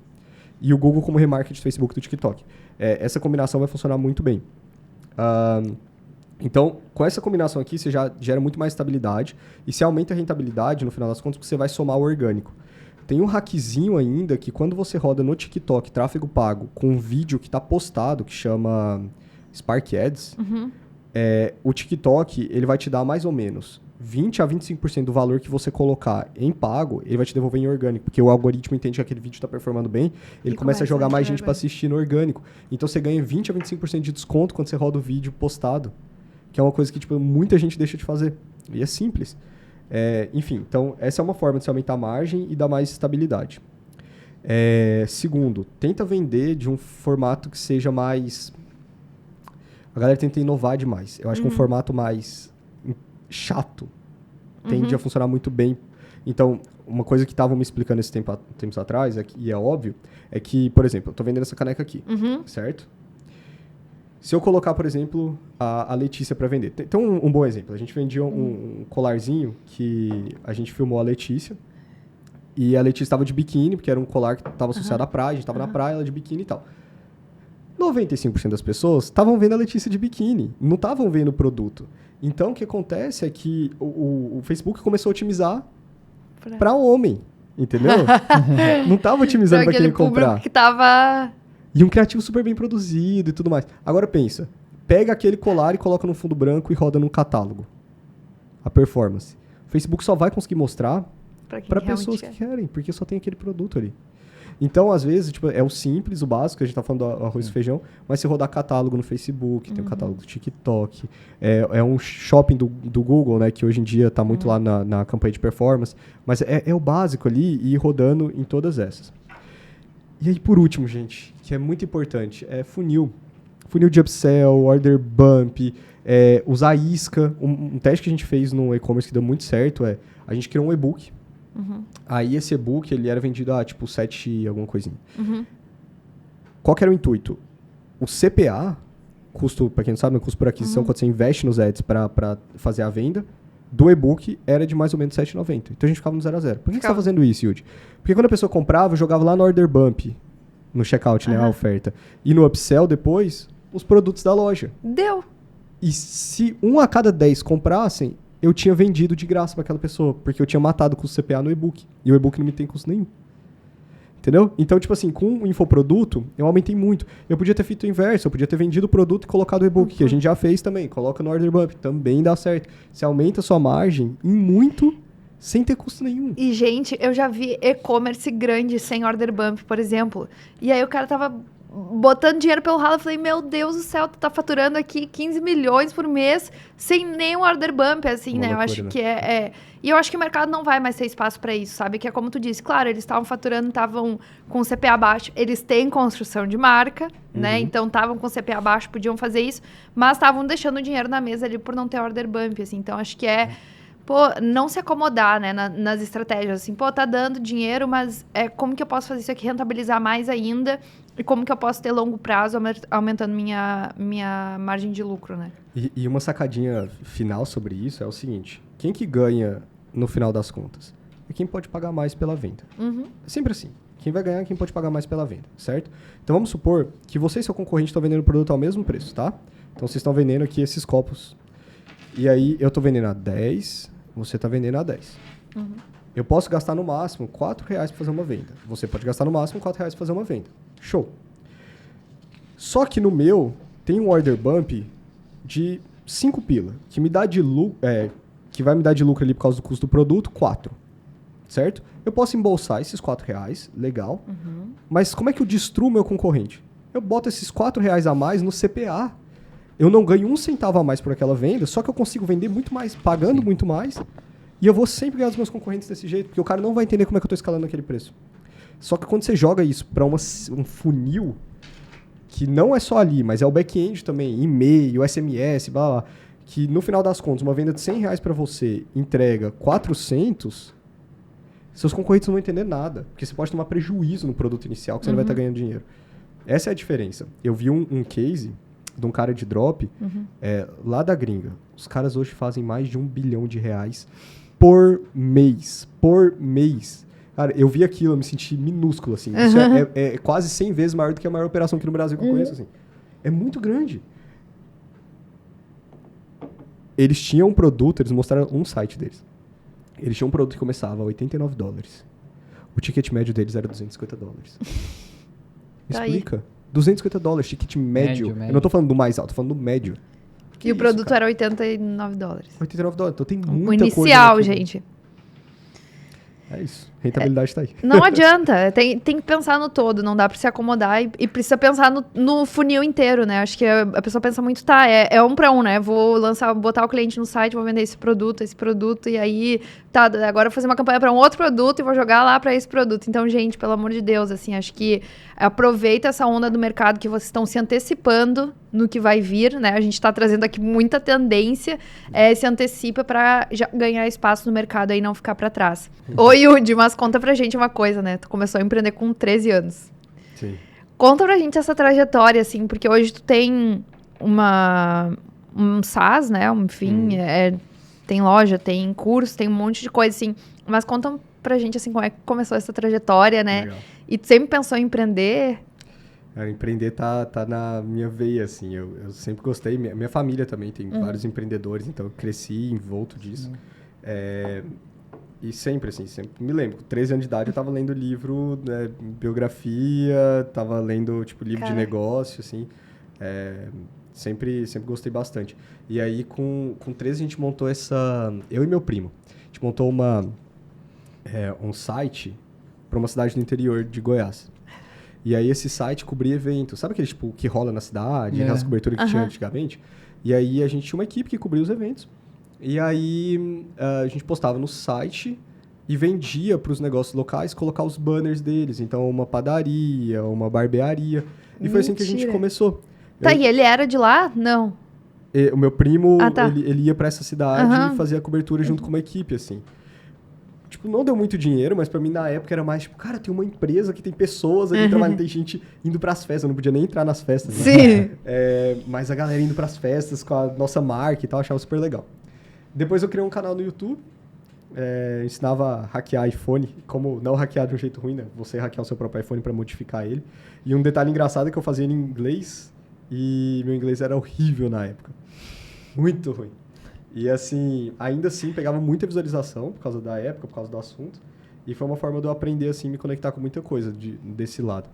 E o Google como remarketing do Facebook e do TikTok. Essa combinação vai funcionar muito bem. Então, com essa combinação aqui, você já gera muito mais estabilidade e você aumenta a rentabilidade, no final das contas, porque você vai somar o orgânico. Tem um hackzinho ainda que quando você roda no TikTok tráfego pago com um vídeo que está postado, que chama Spark Ads, o TikTok ele vai te dar mais ou menos 20 a 25% do valor que você colocar em pago, ele vai te devolver em orgânico, porque o algoritmo entende que aquele vídeo está performando bem, ele começa a jogar mais gente para assistir no orgânico. Então você ganha 20 a 25% de desconto quando você roda o vídeo postado, que é uma coisa que muita gente deixa de fazer. E é simples. Enfim, então essa é uma forma de se aumentar a margem e dar mais estabilidade. Segundo, tenta vender de um formato que seja mais... A galera tenta inovar demais. Eu acho que um formato mais chato tende a funcionar muito bem. Então, uma coisa que estavam me explicando esses tempos atrás, e é óbvio, é que, por exemplo, eu tô vendendo essa caneca aqui, certo? Se eu colocar, por exemplo, a Letícia para vender. Então, um bom exemplo. A gente vendia um colarzinho que a gente filmou a Letícia. E a Letícia estava de biquíni, porque era um colar que estava associado à praia. A gente estava na praia, ela de biquíni e tal. 95% das pessoas estavam vendo a Letícia de biquíni. Não estavam vendo o produto. Então, o que acontece é que o Facebook começou a otimizar para homem. Entendeu? Não estava otimizando para quem comprar. Que tava... E um criativo super bem produzido e tudo mais. Agora pensa, pega aquele colar e coloca no fundo branco e roda num catálogo. A performance. O Facebook só vai conseguir mostrar para pessoas que querem, porque só tem aquele produto ali. Então, às vezes, é o simples, o básico, a gente tá falando do arroz e feijão, mas se rodar catálogo no Facebook, tem um catálogo do TikTok, é um shopping do Google, né, que hoje em dia tá muito lá na campanha de performance, mas é o básico ali e ir rodando em todas essas. E aí, por último, gente, que é muito importante, é funil. Funil de upsell, order bump, usar isca. Um teste que a gente fez no e-commerce que deu muito certo a gente criou um e-book. Aí esse e-book, ele era vendido a, tipo, 7 alguma coisinha. Qual que era o intuito? O CPA, custo, para quem não sabe, o custo por aquisição, quando você investe nos ads para fazer a venda, do e-book era de mais ou menos R$7,90. Então a gente ficava no 0 a 0. Por que você está fazendo isso, Yudi? Porque quando a pessoa comprava, eu jogava lá no order bump, no checkout, né, a oferta. E no upsell, depois, os produtos da loja. Deu. E se 1 a cada 10 comprassem, eu tinha vendido de graça para aquela pessoa, porque eu tinha matado o custo CPA no e-book. E o e-book não me tem custo nenhum. Entendeu? Então, tipo assim, com o infoproduto, eu aumentei muito. Eu podia ter feito o inverso, eu podia ter vendido o produto e colocado o e-book, que a gente já fez também. Coloca no order bump, também dá certo. Você aumenta a sua margem em muito, sem ter custo nenhum. E, gente, eu já vi e-commerce grande sem order bump, por exemplo. E aí o cara tava botando dinheiro pelo ralo. Eu falei, meu Deus do céu, tu tá faturando aqui 15 milhões por mês sem nenhum order bump, assim, Uma né? loucura, Eu acho né? que E eu acho que o mercado não vai mais ter espaço para isso, sabe? Que é como tu disse, claro, eles estavam faturando, estavam com o CPA baixo, eles têm construção de marca, né? Então estavam com o CPA baixo, podiam fazer isso, mas estavam deixando o dinheiro na mesa ali por não ter order bump, assim. Então acho que não se acomodar, né, nas estratégias, assim, tá dando dinheiro, mas como que eu posso fazer isso aqui rentabilizar mais ainda e como que eu posso ter longo prazo aumentando minha margem de lucro, né? E uma sacadinha final sobre isso é o seguinte, quem que ganha no final das contas? É quem pode pagar mais pela venda. É sempre assim. Quem vai ganhar é quem pode pagar mais pela venda, certo? Então vamos supor que você e seu concorrente estão vendendo o produto ao mesmo preço, tá? Então vocês estão vendendo aqui esses copos. E aí eu estou vendendo a 10, você está vendendo a 10. Eu posso gastar no máximo R$4 para fazer uma venda. Você pode gastar no máximo R$4 para fazer uma venda. Show. Só que no meu tem um order bump de 5 pila, que me dá de que vai me dar de lucro ali por causa do custo do produto, 4. Certo? Eu posso embolsar esses R$4, legal. Mas como é que eu destruo meu concorrente? Eu boto esses R$4 a mais no CPA. Eu não ganho 1 centavo a mais por aquela venda, só que eu consigo vender muito mais, pagando muito mais. E eu vou sempre ganhar dos meus concorrentes desse jeito, porque o cara não vai entender como é que eu estou escalando aquele preço. Só que quando você joga isso para um funil, que não é só ali, mas é o back-end também, e-mail, SMS, blá, blá, que no final das contas, uma venda de R$100 para você entrega 400, seus concorrentes não vão entender nada, porque você pode tomar prejuízo no produto inicial, que você não vai estar ganhando dinheiro. Essa é a diferença. Eu vi um case de um cara de drop, lá da gringa. Os caras hoje fazem mais de R$1 bilhão por mês. Por mês. Cara, eu vi aquilo, eu me senti minúsculo, assim. Isso é quase 100 vezes maior do que a maior operação aqui no Brasil que eu conheço, assim. É muito grande. Eles tinham um produto, eles mostraram um site deles. Eles tinham um produto que começava a $89. O ticket médio deles era $250. Explica. $250, ticket médio. Eu não tô falando do mais alto, tô falando do médio. E o produto era $89. $89, então tem muita coisa. O inicial, gente. É isso. Rentabilidade tá aí. Não adianta. Tem que pensar no todo. Não dá pra se acomodar e precisa pensar no funil inteiro, né? Acho que a pessoa pensa muito, é 1 para 1, né? Vou botar o cliente no site, vou vender esse produto, e aí, agora eu vou fazer uma campanha para um outro produto e vou jogar lá para esse produto. Então, gente, pelo amor de Deus, assim, acho que aproveita essa onda do mercado que vocês estão se antecipando no que vai vir, né? A gente tá trazendo aqui muita tendência, se antecipa para ganhar espaço no mercado aí e não ficar para trás. Ô, Yudi, mas conta pra gente uma coisa, né? Tu começou a empreender com 13 anos. Sim. Conta pra gente essa trajetória, assim, porque hoje tu tem um SaaS, né? Enfim, tem loja, tem curso, tem um monte de coisa, assim. Mas conta pra gente, assim, como é que começou essa trajetória, né? Legal. E tu sempre pensou em empreender? Empreender tá na minha veia, assim. Eu sempre gostei. Minha família também tem vários empreendedores, então eu cresci envolto disso. E sempre, assim, sempre me lembro. Com 13 anos de idade eu tava lendo livro, né, biografia, tava lendo, tipo, livro de negócio, assim. Sempre gostei bastante. E aí, com 13, a gente montou eu e meu primo, a gente montou um site para uma cidade do interior de Goiás. E aí, esse site cobria eventos. Sabe aquele, tipo, que rola na cidade, aquelas coberturas que tinha antigamente? E aí, a gente tinha uma equipe que cobria os eventos. E aí, a gente postava no site e vendia para os negócios locais colocar os banners deles. Então, uma padaria, uma barbearia. E foi assim que a gente Mentira. começou. Tá, e ele era de lá? Não. O meu primo, Tá. ele ia para essa cidade Aham. e fazia a cobertura junto com uma equipe, assim. Tipo, não deu muito dinheiro, mas pra mim na época era mais tipo, cara, tem uma empresa que tem pessoas ali trabalhando, tem gente indo pras festas, eu não podia nem entrar nas festas. Né? Sim. Mas a galera indo pras festas com a nossa marca e tal, eu achava super legal. Depois eu criei um canal no YouTube, ensinava a hackear iPhone, como não hackear de um jeito ruim, né? Você hackear o seu próprio iPhone pra modificar ele. E um detalhe engraçado é que eu fazia ele em inglês, e meu inglês era horrível na época. Muito ruim. E assim, ainda assim, pegava muita visualização por causa da época, por causa do assunto. E foi uma forma de eu aprender, assim, me conectar com muita coisa desse lado.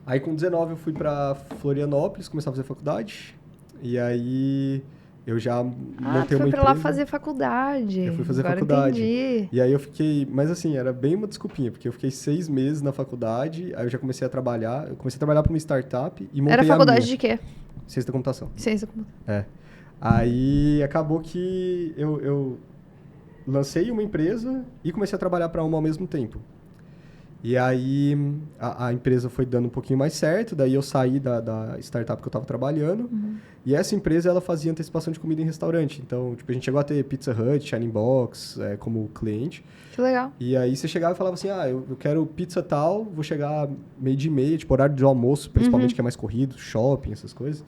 Aí com 19 eu fui pra Florianópolis, comecei a fazer faculdade. E aí eu já montei tu uma foi pra lá empresa. fazer faculdade. Eu fui fazer Agora faculdade. Entendi. E aí eu fiquei... Mas assim, era bem uma desculpinha, porque eu fiquei 6 meses na faculdade, aí eu já comecei a trabalhar. Eu comecei a trabalhar pra uma startup e montei Era faculdade a minha. de quê? Ciência da computação. Ciência. Aí acabou que eu lancei uma empresa e comecei a trabalhar para uma ao mesmo tempo. E aí a empresa foi dando um pouquinho mais certo, daí eu saí da startup que eu estava trabalhando. E essa empresa, ela fazia antecipação de comida em restaurante. Então, tipo, a gente chegou a ter Pizza Hut, Shining Box como cliente. Que legal. E aí você chegava e falava assim, eu quero pizza tal, vou chegar 12:30, tipo, horário de almoço, principalmente, que é mais corrido, shopping, essas coisas.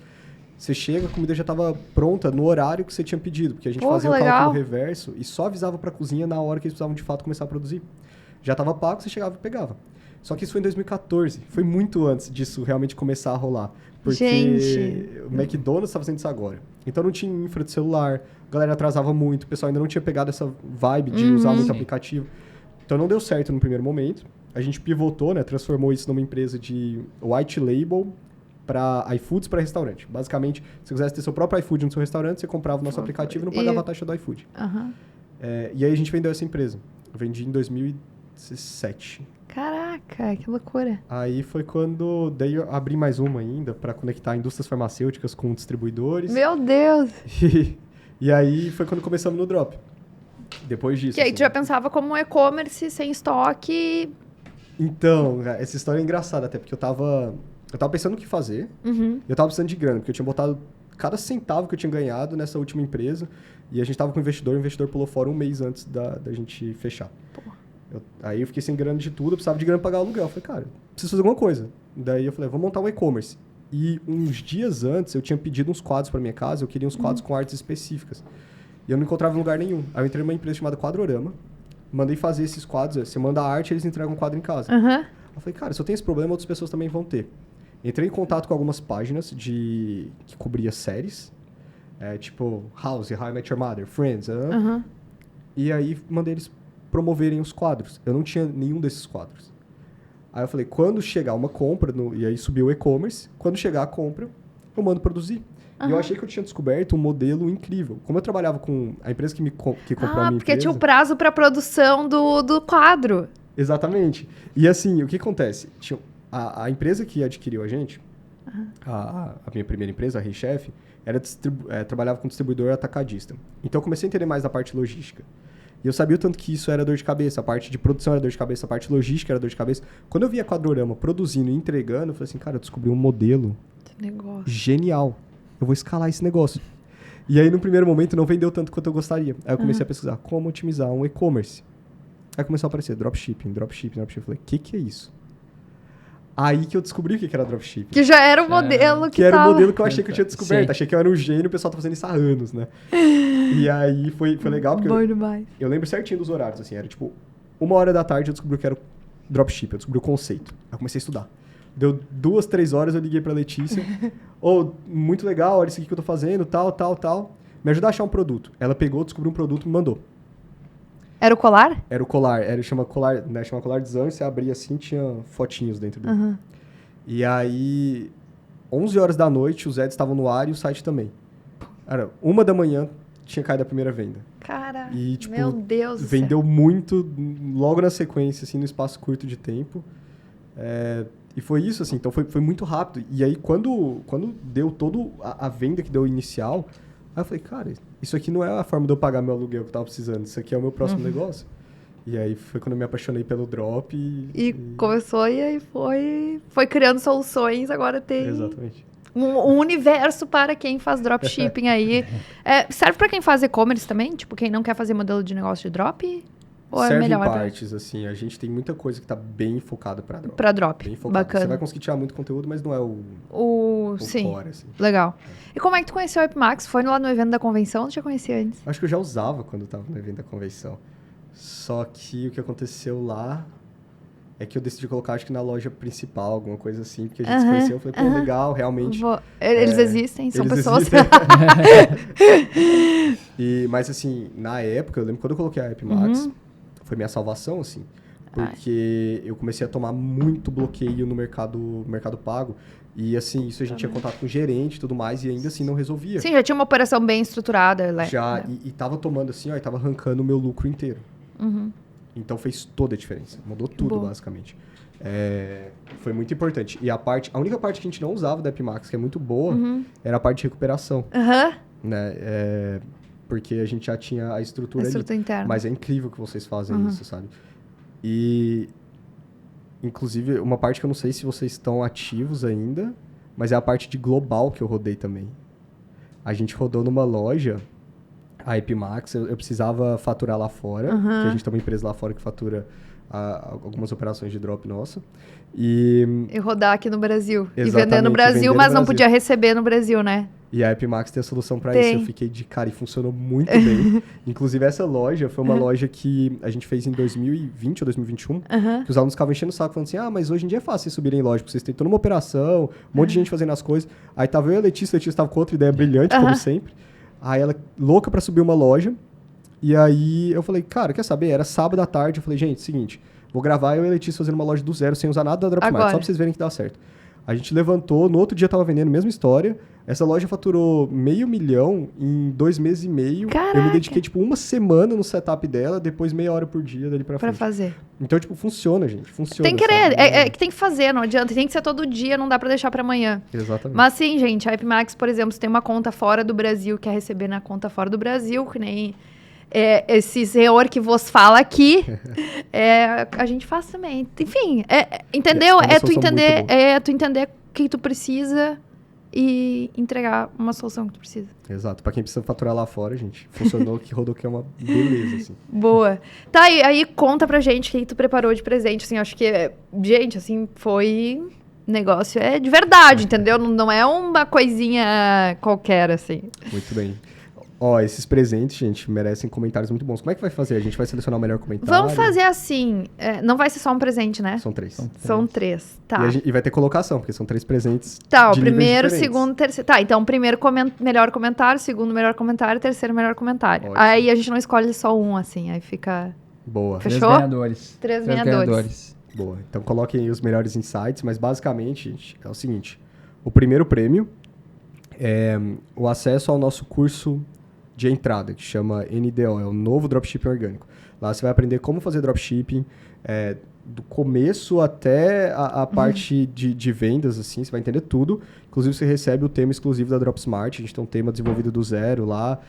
Você chega, a comida já estava pronta no horário que você tinha pedido, porque a gente fazia o que cálculo legal. reverso e só avisava para a cozinha na hora que eles precisavam de fato começar a produzir. Já estava pago, você chegava e pegava. Só que isso foi em 2014, foi muito antes disso realmente começar a rolar. Porque Gente. o McDonald's estava fazendo isso agora. Então não tinha infra de celular, a galera atrasava muito, o pessoal ainda não tinha pegado essa vibe de usar muito aplicativo. Então não deu certo no primeiro momento. A gente pivotou, né, transformou isso numa empresa de white label para iFoods para restaurante. Basicamente, se você quisesse ter seu próprio iFood no seu restaurante, você comprava o nosso aplicativo e não pagava a taxa do iFood. Aham. E aí a gente vendeu essa empresa. Eu vendi em 2017. Caraca, que loucura. Aí foi quando daí eu abri mais uma ainda para conectar indústrias farmacêuticas com distribuidores. Meu Deus. E aí foi quando começamos no Drop. Depois disso. Que aí assim. tu já pensava como um e-commerce sem estoque. Então, essa história é engraçada até, porque eu tava pensando o que fazer. Eu tava precisando de grana, porque eu tinha botado cada centavo que eu tinha ganhado nessa última empresa. E a gente tava com o investidor pulou fora um mês antes da gente fechar. Aí eu fiquei sem grana de tudo, eu precisava de grana pra pagar o aluguel. Eu falei, cara, preciso fazer alguma coisa. Daí eu falei, vou montar um e-commerce. E uns dias antes eu tinha pedido uns quadros pra minha casa, eu queria uns quadros com artes específicas. E eu não encontrava em lugar nenhum. Aí eu entrei numa empresa chamada Quadrorama, mandei fazer esses quadros, você manda a arte e eles entregam um quadro em casa. Eu falei, cara, se eu tenho esse problema, outras pessoas também vão ter. Entrei em contato com algumas páginas que cobria séries, tipo House, How I Met Your Mother, Friends, e aí mandei eles promoverem os quadros. Eu não tinha nenhum desses quadros. Aí eu falei, quando chegar uma compra, e aí subiu o e-commerce, quando chegar a compra, eu mando produzir. E eu achei que eu tinha descoberto um modelo incrível. Como eu trabalhava com a empresa que comprou a minha Porque empresa... tinha o prazo pra produção do quadro. Exatamente. E assim, o que acontece? A empresa que adquiriu a gente, a minha primeira empresa, a ReiChef, trabalhava com distribuidor atacadista. Então eu comecei a entender mais da parte logística. E eu sabia o tanto que isso era dor de cabeça. A parte de produção era dor de cabeça, a parte logística era dor de cabeça. Quando eu vi a Quadrorama produzindo e entregando, eu falei assim, cara, eu descobri um modelo genial. Eu vou escalar esse negócio. E aí, no primeiro momento, não vendeu tanto quanto eu gostaria. Aí eu comecei a pesquisar como otimizar um e-commerce. Aí começou a aparecer dropshipping. Eu falei, o que é isso? Aí que eu descobri o que era dropshipping. Que já era o modelo Que era tava... o modelo que eu achei que eu tinha descoberto. Sim. Achei que eu era um gênio, o pessoal tá fazendo isso há anos, né? E aí foi legal, porque Bom demais. eu lembro certinho dos horários, assim. Era tipo, 1h da tarde eu descobri o que era o dropshipping. Eu descobri o conceito. Aí eu comecei a estudar. Deu 2, 3 horas, eu liguei pra Letícia. Muito legal, olha isso aqui que eu tô fazendo, tal. Me ajuda a achar um produto. Ela pegou, descobriu um produto e me mandou. Era o colar? Era o colar, chama colar, né? Chama colar de Zan, você abria assim, tinha fotinhos dentro dele. E aí, 11 horas da noite, os ads estavam no ar e o site também. Era 1 da manhã, tinha caído a primeira venda. Cara, E, tipo, meu Deus do céu. vendeu muito logo na sequência, assim, no espaço curto de tempo. E foi isso, assim, então foi muito rápido. E aí, quando deu toda a venda que deu inicial, aí eu falei, cara, isso aqui não é a forma de eu pagar meu aluguel que eu tava precisando, isso aqui é o meu próximo negócio. E aí foi quando eu me apaixonei pelo drop. E começou e aí foi criando soluções, agora tem Exatamente. um universo para quem faz dropshipping aí. Serve para quem faz e-commerce também? Tipo, quem não quer fazer modelo de negócio de drop? Ou Serve é melhor em partes, assim. A gente tem muita coisa que tá bem focada pra drop. para drop? Bem focada. Bacana. Você vai conseguir tirar muito conteúdo, mas não é o Sim, core, assim. legal. E como é que tu conheceu o Epimax? Foi lá no evento da convenção ou tu já conhecia antes? Acho que eu já usava quando eu tava no evento da convenção. Só que o que aconteceu lá é que eu decidi colocar, acho que na loja principal, alguma coisa assim, porque a gente se conheceu. Eu falei, pô, legal, realmente. Eles existem, são eles pessoas. existem. Mas assim, na época, eu lembro quando eu coloquei a Epimax, foi minha salvação, assim. Porque eu comecei a tomar muito bloqueio no mercado pago. E assim, isso a gente tinha contato com o gerente e tudo mais, e ainda assim não resolvia. Sim, já tinha uma operação bem estruturada. Já, e tava tomando assim, ó, e tava arrancando o meu lucro inteiro. Então fez toda a diferença. Mudou tudo, basicamente. Foi muito importante. E a única parte que a gente não usava da Epimax, que é muito boa, era a parte de recuperação. Né? Porque a gente já tinha a estrutura ali. Interna. Mas é incrível que vocês fazem isso, sabe? E, inclusive, uma parte que eu não sei se vocês estão ativos ainda, mas é a parte de global que eu rodei também. A gente rodou numa loja, a Epimax, eu precisava faturar lá fora, porque a gente tem uma empresa lá fora que fatura algumas operações de drop nossa. E rodar aqui no Brasil. Exatamente, E vender no Brasil, mas não podia receber no Brasil, né? E a Epimax tem a solução para isso. Eu fiquei de cara e funcionou muito bem. Inclusive, essa loja foi uma loja que a gente fez em 2020 ou 2021. Que os alunos ficavam enchendo o saco, falando assim, mas hoje em dia é fácil vocês subirem em loja, porque vocês têm toda uma operação, um monte de gente fazendo as coisas. Aí tava eu e a Letícia estava com outra ideia brilhante, como sempre. Aí ela, louca para subir uma loja. E aí eu falei, cara, quer saber? Era sábado à tarde. Eu falei, gente, seguinte, vou gravar eu e a Letícia fazendo uma loja do zero, sem usar nada da Dropmart, só pra vocês verem que dá certo. A gente levantou, no outro dia tava vendendo a mesma história. Essa loja faturou $500 mil em 2 meses e meio. Caraca. Eu me dediquei, uma semana no setup dela, depois meia hora por dia dali pra frente. Pra fazer. Então, funciona, gente. Funciona. Tem que querer. É que tem que fazer, não adianta. Tem que ser todo dia, não dá pra deixar pra amanhã. Exatamente. Mas sim, gente, a Epimax, por exemplo, se tem uma conta fora do Brasil, quer receber na conta fora do Brasil, que nem esse senhor que vos fala aqui, a gente faz também. Enfim, entendeu? Tu entender o que tu precisa e entregar uma solução que tu precisa. Exato. Pra quem precisa faturar lá fora, gente, funcionou que rodou que é uma beleza, assim. Boa. Tá, e aí conta pra gente o que tu preparou de presente, assim, acho que, gente, assim, foi... negócio de verdade, entendeu? Não é uma coisinha qualquer, assim. Muito bem. Esses presentes, gente, merecem comentários muito bons. Como é que vai fazer? A gente vai selecionar o melhor comentário? Vamos fazer assim. Não vai ser só um presente, né? São 3. São 3, tá. E vai ter colocação, porque são 3 presentes. Tá, o de primeiro, diferentes. segundo, terceiro. Tá, então primeiro melhor comentário, segundo melhor comentário, terceiro melhor comentário. Ótimo. Aí a gente não escolhe só um, assim, aí fica... Boa. Fechou? 3 ganhadores. 3 ganhadores. Boa. Então coloquem aí os melhores insights, mas basicamente, gente, é o seguinte. O primeiro prêmio é o acesso ao nosso curso de entrada, que chama NDO, é o Novo Dropshipping Orgânico. Lá você vai aprender como fazer dropshipping, do começo até a parte de vendas, assim, você vai entender tudo. Inclusive, você recebe o tema exclusivo da DropSmart, a gente tem um tema desenvolvido do zero lá,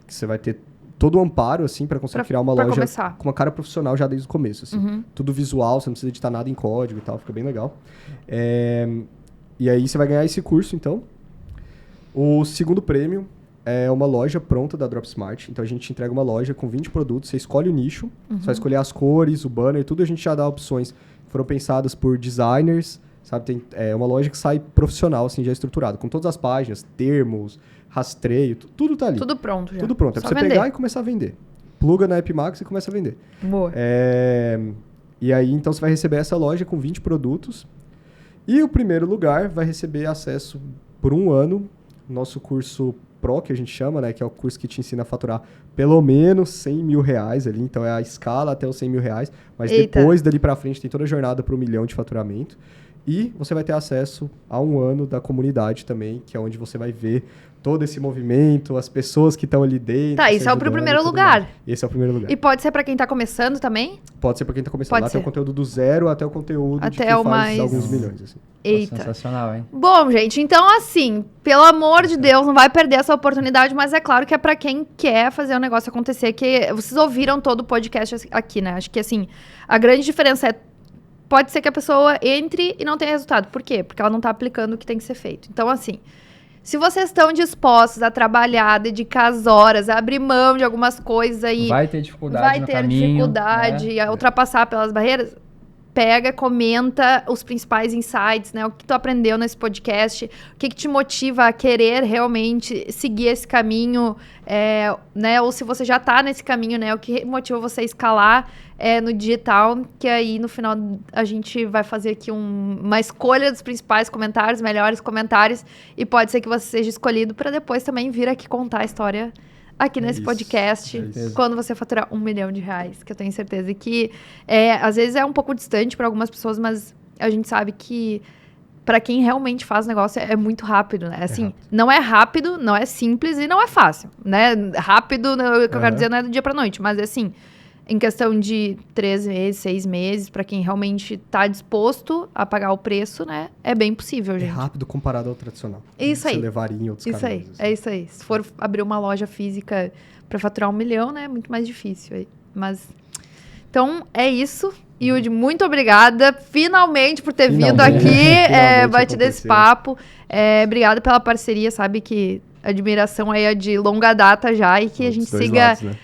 que você vai ter todo o amparo, assim, para conseguir criar uma loja começar. com uma cara profissional já desde o começo, assim. Tudo visual, você não precisa editar nada em código e tal, fica bem legal. E aí você vai ganhar esse curso, então. O segundo prêmio é uma loja pronta da DropSmart. Então, a gente entrega uma loja com 20 produtos. Você escolhe o nicho. Você vai escolher as cores, o banner, tudo. A gente já dá opções que foram pensadas por designers. Sabe? É uma loja que sai profissional, assim, já estruturada. Com todas as páginas, termos, rastreio. Tudo tá ali. Tudo pronto já. Tudo pronto. É só pra você vender. pegar e começar a vender. Pluga na Epimax e começa a vender. Boa. E aí, então, você vai receber essa loja com 20 produtos. E o primeiro lugar vai receber acesso por 1 ano. Nosso curso Pro, que a gente chama, né? Que é o curso que te ensina a faturar pelo menos R$100 mil ali. Então, é a escala até os R$100 mil. Mas depois, dali pra frente, tem toda a jornada para 1 milhão de faturamento. E você vai ter acesso a 1 ano da comunidade também, que é onde você vai ver todo esse movimento, as pessoas que estão ali dentro. Tá, isso é o primeiro lugar. Mais. Esse é o primeiro lugar. E pode ser pra quem tá começando também? Pode ser pra quem tá começando. Pode Lá ser. tem o conteúdo do zero até o conteúdo de Até quem o faz mais- alguns milhões. Assim. Eita. Sensacional, hein? Bom, gente, então assim, pelo amor de Deus, não vai perder essa oportunidade, mas é claro que é pra quem quer fazer o negócio acontecer, que vocês ouviram todo o podcast aqui, né? Acho que assim, a grande diferença é pode ser que a pessoa entre e não tenha resultado. Por quê? Porque ela não tá aplicando o que tem que ser feito. Então, assim, se vocês estão dispostos a trabalhar, dedicar as horas, a abrir mão de algumas coisas aí, Vai ter dificuldade vai no ter caminho, dificuldade né? a ultrapassar pelas barreiras, pega, comenta os principais insights, né? O que tu aprendeu nesse podcast, o que te motiva a querer realmente seguir esse caminho, né? Ou se você já tá nesse caminho, né? O que motiva você a escalar no digital, que aí no final a gente vai fazer aqui uma escolha dos principais comentários, melhores comentários, e pode ser que você seja escolhido para depois também vir aqui contar a história aqui nesse podcast, quando você faturar R$1 milhão, que eu tenho certeza que às vezes é um pouco distante para algumas pessoas, mas a gente sabe que para quem realmente faz o negócio é muito rápido, né? Assim, não é rápido, não é simples e não é fácil, né? Rápido, o que eu quero dizer não é do dia para noite, mas assim, em questão de 3 meses, 6 meses, para quem realmente tá disposto a pagar o preço, né? É bem possível, gente. É rápido comparado ao tradicional. Isso aí. Você levaria em outros Isso aí, caminhos. é isso aí. Se for abrir uma loja física para faturar R$1 milhão, né? É muito mais difícil aí. Mas, então, é isso. Yudi, muito obrigada, finalmente, por ter vindo aqui, Finalmente batido esse aconteceu. papo. Obrigada pela parceria, sabe que a admiração aí é de longa data já e que a gente Dos dois siga lados, né?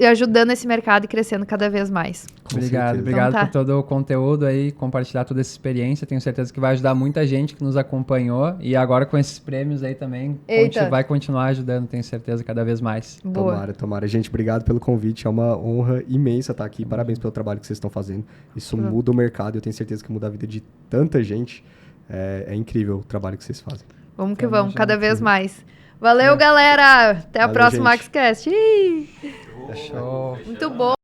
ajudando esse mercado e crescendo cada vez mais. Com Obrigado, certeza. obrigado Então tá. por todo o conteúdo aí, compartilhar toda essa experiência. Tenho certeza que vai ajudar muita gente que nos acompanhou. E agora com esses prêmios aí também, Eita. vai continuar ajudando, tenho certeza, cada vez mais. Boa. Tomara. Gente, obrigado pelo convite. É uma honra imensa estar aqui. Parabéns pelo trabalho que vocês estão fazendo. Isso muda o mercado e eu tenho certeza que muda a vida de tanta gente. É incrível o trabalho que vocês fazem. Vamos que Tamo vamos, junto. cada vez mais. Valeu, galera! Até a Valeu, próxima gente. Maxcast. Ih, Show. muito bom!